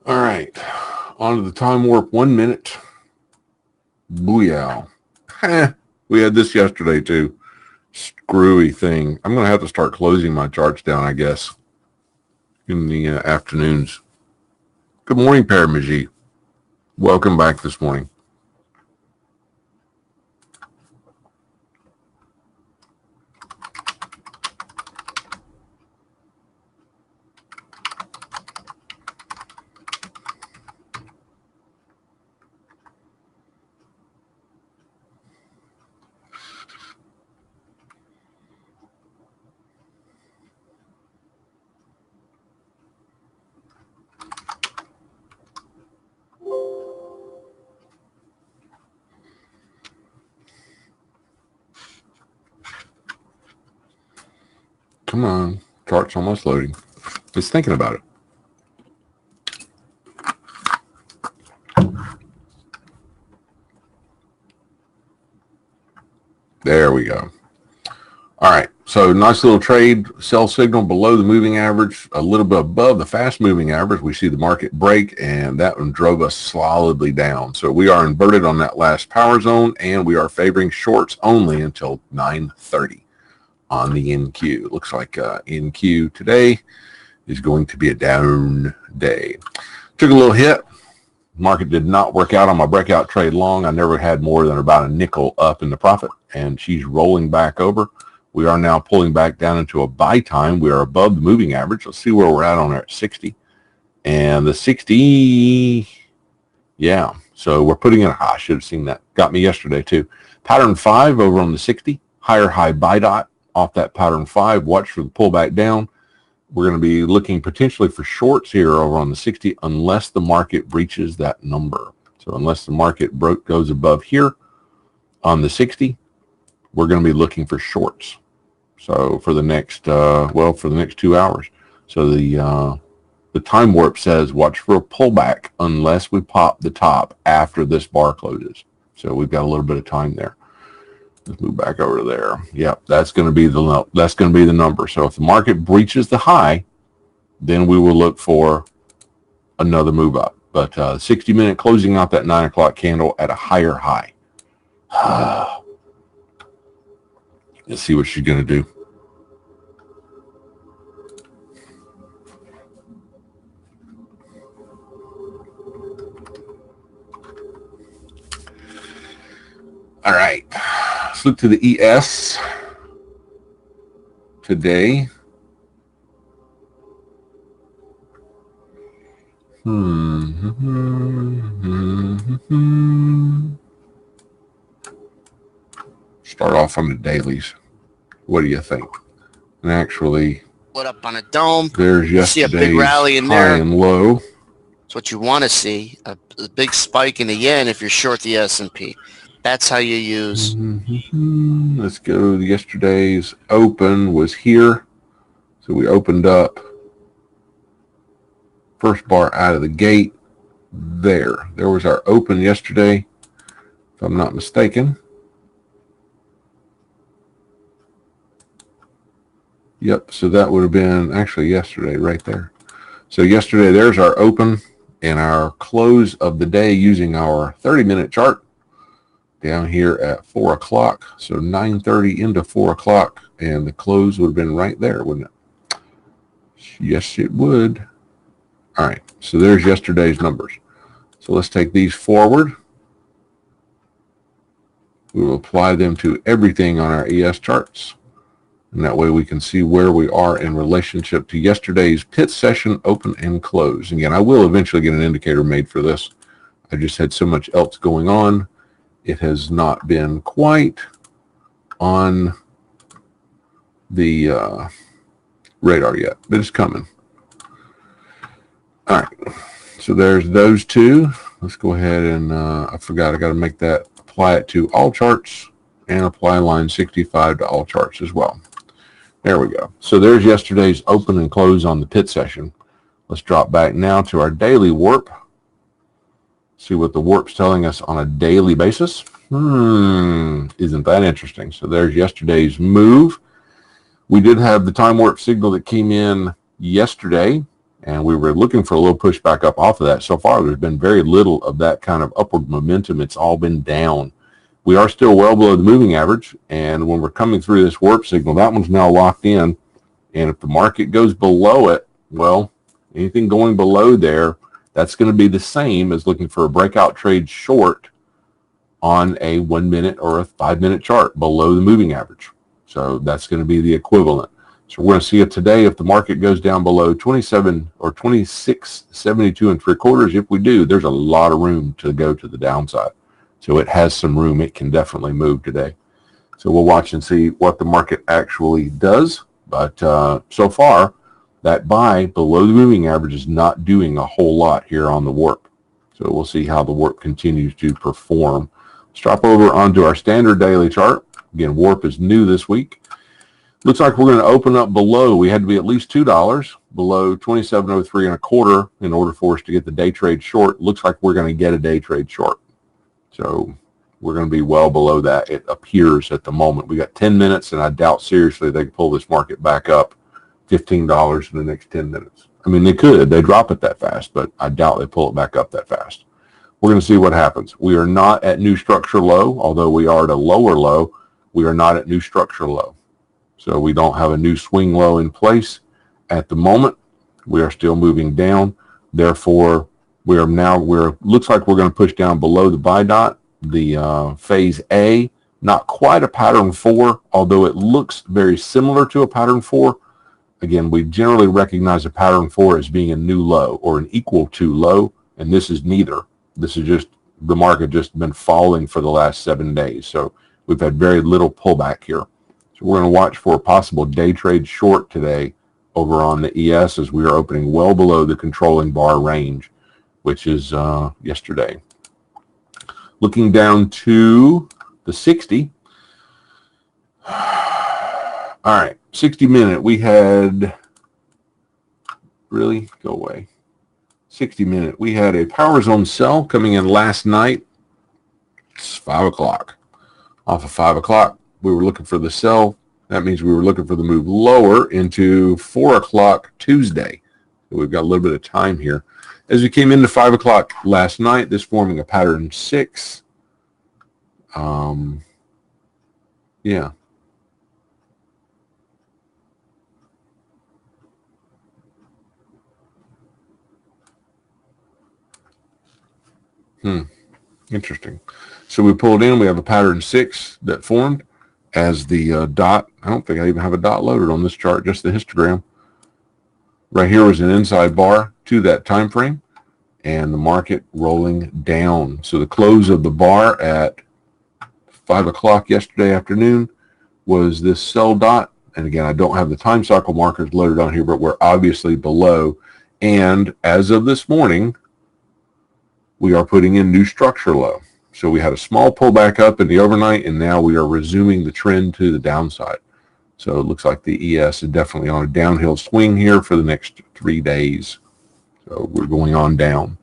All right, on to the time warp, 1 minute. Booyah. We had this yesterday too. Screwy thing. I'm going to have to start closing my charts down, I guess, in the afternoons. Good morning, Paramagie. Welcome back this morning. Come on, chart's almost loading. Just thinking about it. There we go. All right, so nice little trade, sell signal below the moving average, a little bit above the fast moving average. We see the market break, and that one drove us solidly down. So we are inverted on that last power zone, and we are favoring shorts only until 9:30 on the NQ. It looks like NQ today is going to be a down day. Took a little hit. Market did not work out on my breakout trade long. I never had more than about a nickel up in the profit, and she's rolling back over. We are now pulling back down into a buy time. We are above the moving average. Let's see where we're at on there at 60. And the 60, yeah. So we're putting in, I should have seen that. Got me yesterday too. Pattern 5 over on the 60. Higher high buy dot off that pattern 5. Watch for the pullback down. We're going to be looking potentially for shorts here over on the 60 unless the market breaches that number. So unless the market goes above here on the 60, we're going to be looking for shorts. So for the next, for the next 2 hours. So the time warp says watch for a pullback unless we pop the top after this bar closes. So we've got a little bit of time there. Let's move back over to there. Yep, that's going to be the number. So if the market breaches the high, then we will look for another move up. But 60-minute closing out that 9 o'clock candle at a higher high. Let's see what she's going to do. All right, let's look to the ES today. Start off on the dailies. What do you think? And actually, what up on a dome? There's yesterday's see a big rally in high there. And low. It's what you want to see, a big spike in the yen if you're short the S&P. That's how you use. Let's go. Yesterday's open was here. So we opened up. First bar out of the gate. There was our open yesterday, if I'm not mistaken. Yep. So that would have been actually yesterday right there. So yesterday, there's our open and our close of the day using our 30-minute chart down here at 4 o'clock. So 9:30 into 4 o'clock, and the close would have been right there, wouldn't it? Yes, it would. All right. So there's yesterday's numbers. So let's take these forward. We will apply them to everything on our ES charts. And that way we can see where we are in relationship to yesterday's pit session, open and close. Again, I will eventually get an indicator made for this. I just had so much else going on. It has not been quite on the radar yet, but it's coming. All right. So there's those two. Let's go ahead and I forgot I got to make that, apply it to all charts and apply line 65 to all charts as well. There we go. So there's yesterday's open and close on the pit session. Let's drop back now to our daily warp. See what the warp's telling us on a daily basis. Isn't that interesting? So there's yesterday's move. We did have the time warp signal that came in yesterday, and we were looking for a little push back up off of that. So far, there's been very little of that kind of upward momentum. It's all been down. We are still well below the moving average, and when we're coming through this warp signal, that one's now locked in, and if the market goes below it, well, anything going below there, that's going to be the same as looking for a breakout trade short on a 1 minute or a 5 minute chart below the moving average. So that's going to be the equivalent. So we're going to see it today if the market goes down below 27 or 26.72 3/4. If we do, there's a lot of room to go to the downside. So it has some room. It can definitely move today. So we'll watch and see what the market actually does. But so far, that buy below the moving average is not doing a whole lot here on the warp. So we'll see how the warp continues to perform. Let's drop over onto our standard daily chart. Again, warp is new this week. Looks like we're going to open up below. We had to be at least $2 below 27.03 1/4 in order for us to get the day trade short. Looks like we're going to get a day trade short. So we're going to be well below that, it appears at the moment. We got 10 minutes, and I doubt seriously they can pull this market back up $15 in the next 10 minutes. I mean, they could. They drop it that fast, but I doubt they pull it back up that fast. We're going to see what happens. We are not at new structure low, although we are at a lower low. We are not at new structure low. So we don't have a new swing low in place at the moment. We are still moving down. Therefore, looks like we're going to push down below the buy dot, the phase A, not quite a pattern 4, although it looks very similar to a pattern 4. Again, we generally recognize a pattern 4 as being a new low or an equal to low, and this is neither. This is just the market just been falling for the last 7 days. So we've had very little pullback here. So we're going to watch for a possible day trade short today over on the ES as we are opening well below the controlling bar range, which is yesterday. Looking down to the 60. All right, 60 minute. We had, really, go away. 60 minute. We had a power zone sell coming in last night. It's 5 o'clock. Off of 5 o'clock, we were looking for the sell. That means we were looking for the move lower into 4 o'clock Tuesday. So we've got a little bit of time here. As we came into 5 o'clock last night, this forming a pattern 6. Yeah. Interesting. So we pulled in. We have a pattern 6 that formed as the dot. I don't think I even have a dot loaded on this chart, just the histogram. Right here was an inside bar to that time frame, and the market rolling down. So the close of the bar at 5 o'clock yesterday afternoon was this sell dot. And again, I don't have the time cycle markers loaded on here, but we're obviously below. And as of this morning, we are putting in new structure low. So we had a small pullback up in the overnight, and now we are resuming the trend to the downside. So it looks like the ES is definitely on a downhill swing here for the next 3 days. So we're going on down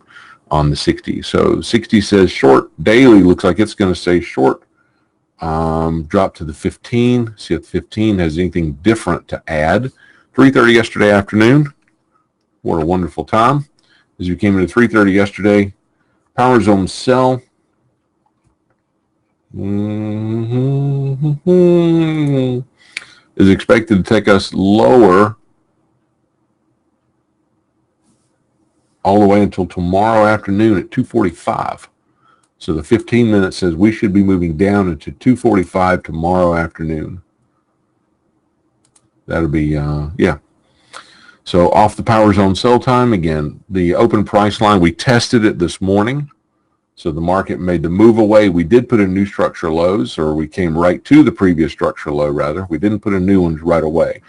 on the 60. So 60 says short. Daily looks like it's going to say short. Drop to the 15. See if the 15 has anything different to add. 3:30 yesterday afternoon. What a wonderful time. As we came into 3:30 yesterday, power zone sell. Is expected to take us lower all the way until tomorrow afternoon at 2:45. So the 15 minute says we should be moving down into 2:45 tomorrow afternoon. That'll be, yeah. So off the power zone sell time, again, the open price line, we tested it this morning. So the market made the move away. We did put in new structural lows, or we came right to the previous structural low, rather. We didn't put in new ones right away.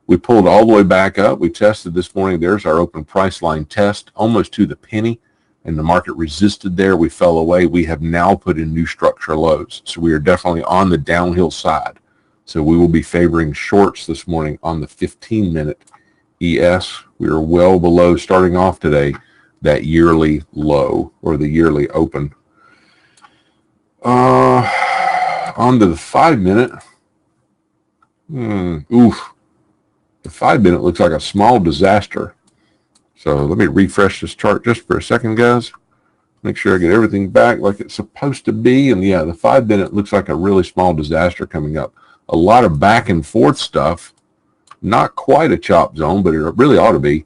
We pulled all the way back up. We tested this morning. There's our open price line test, almost to the penny, and the market resisted there. We fell away. We have now put in new structural lows. So we are definitely on the downhill side. So we will be favoring shorts this morning on the 15-minute ES. We are well below, starting off today, that yearly low or the yearly open. On to the 5-minute. Oof. The 5-minute looks like a small disaster. So let me refresh this chart just for a second, guys. Make sure I get everything back like it's supposed to be. And yeah, the 5-minute looks like a really small disaster coming up. A lot of back and forth stuff. Not quite a chop zone, but it really ought to be.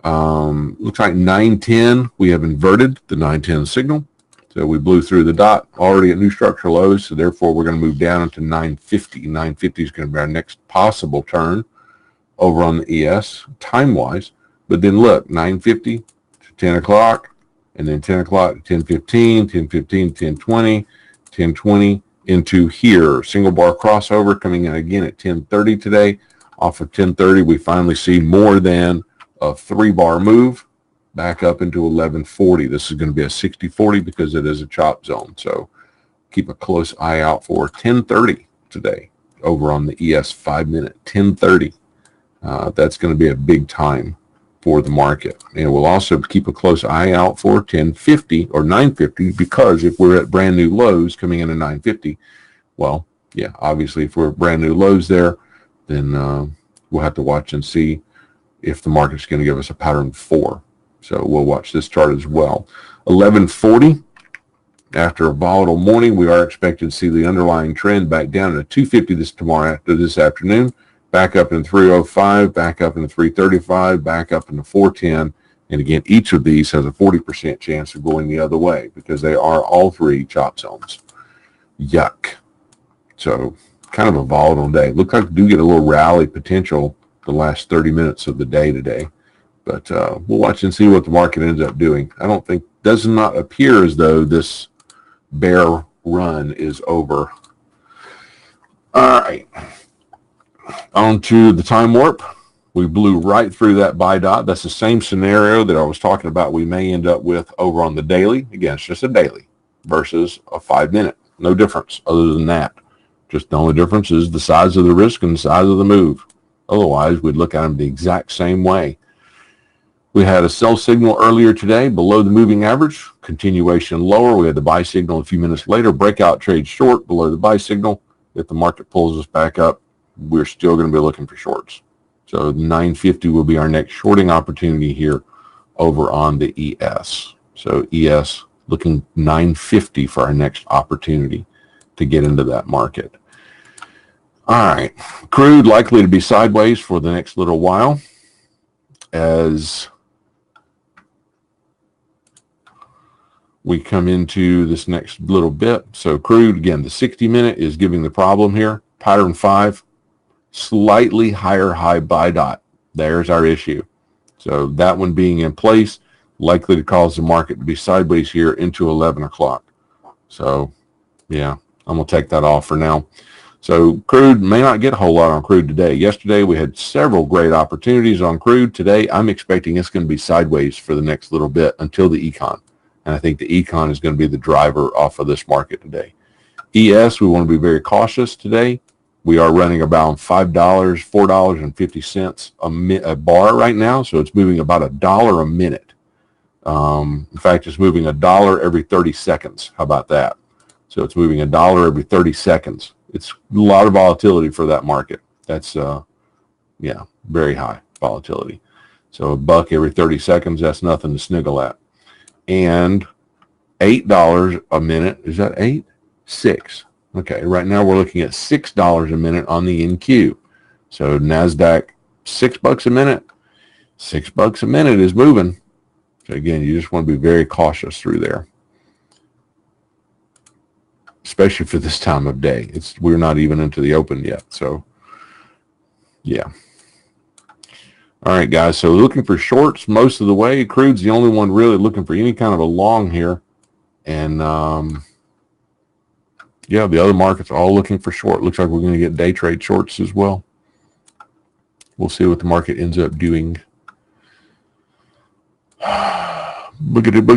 Looks like 910. We have inverted the 910 signal. So we blew through the dot already at new structural lows. So therefore, we're going to move down into 950. 950 is going to be our next possible turn over on the ES time-wise. But then look, 950 to 10 o'clock, and then 10 o'clock to 10:15, 10:15, 10:20, 10:20 into here. Single bar crossover coming in again at 10:30 today. Off of 10:30, we finally see more than a 3-bar move back up into 1140. This is going to be a 60-40 because it is a chop zone. So keep a close eye out for 10:30 today over on the ES 5-minute, 10:30. That's going to be a big time for the market. And we'll also keep a close eye out for 10:50 or 9:50 because if we're at brand new lows coming in at 9:50, well, yeah, obviously if we're at brand new lows there, then we'll have to watch and see if the market's going to give us a pattern 4. So we'll watch this chart as well. 1140, after a volatile morning, we are expected to see the underlying trend back down to 250 this afternoon, back up in 305, back up in 335, back up into 410. And again, each of these has a 40% chance of going the other way because they are all three chop zones. Yuck. So kind of a volatile day. Looks like we do get a little rally potential the last 30 minutes of the day today. But we'll watch and see what the market ends up doing. Does not appear as though this bear run is over. All right. On to the time warp. We blew right through that buy dot. That's the same scenario that I was talking about we may end up with over on the daily. Again, it's just a daily versus a 5-minute. No difference other than that. Just the only difference is the size of the risk and the size of the move. Otherwise, we'd look at them the exact same way. We had a sell signal earlier today below the moving average, continuation lower. We had the buy signal a few minutes later, breakout trade short below the buy signal. If the market pulls us back up, we're still going to be looking for shorts. So 950 will be our next shorting opportunity here over on the ES. So ES looking 950 for our next opportunity to get into that market. All right, crude likely to be sideways for the next little while as we come into this next little bit. So crude, again, the 60-minute is giving the problem here. Pattern 5, slightly higher high buy dot. There's our issue. So that one being in place, likely to cause the market to be sideways here into 11 o'clock. So, yeah, I'm going to take that off for now. So crude may not get a whole lot on crude today. Yesterday, we had several great opportunities on crude. Today, I'm expecting it's going to be sideways for the next little bit until the econ. And I think the econ is going to be the driver off of this market today. ES, we want to be very cautious today. We are running about $5, $4.50 a bar right now. So it's moving about $1 a minute. In fact, it's moving $1 every 30 seconds. How about that? So it's moving $1 every 30 seconds. It's a lot of volatility for that market. That's, yeah, very high volatility. So $1 every 30 seconds, that's nothing to sniggle at. And $8 a minute, is that 8? 6. Okay, right now we're looking at $6 a minute on the NQ. So NASDAQ, $6 a minute. $6 a minute is moving. So again, you just want to be very cautious through there, especially for this time of day. We're not even into the open yet. So yeah. All right, guys. So looking for shorts most of the way. Crude's the only one really looking for any kind of a long here. And yeah, the other markets are all looking for short. Looks like we're going to get day trade shorts as well. We'll see what the market ends up doing. Boogity boogie.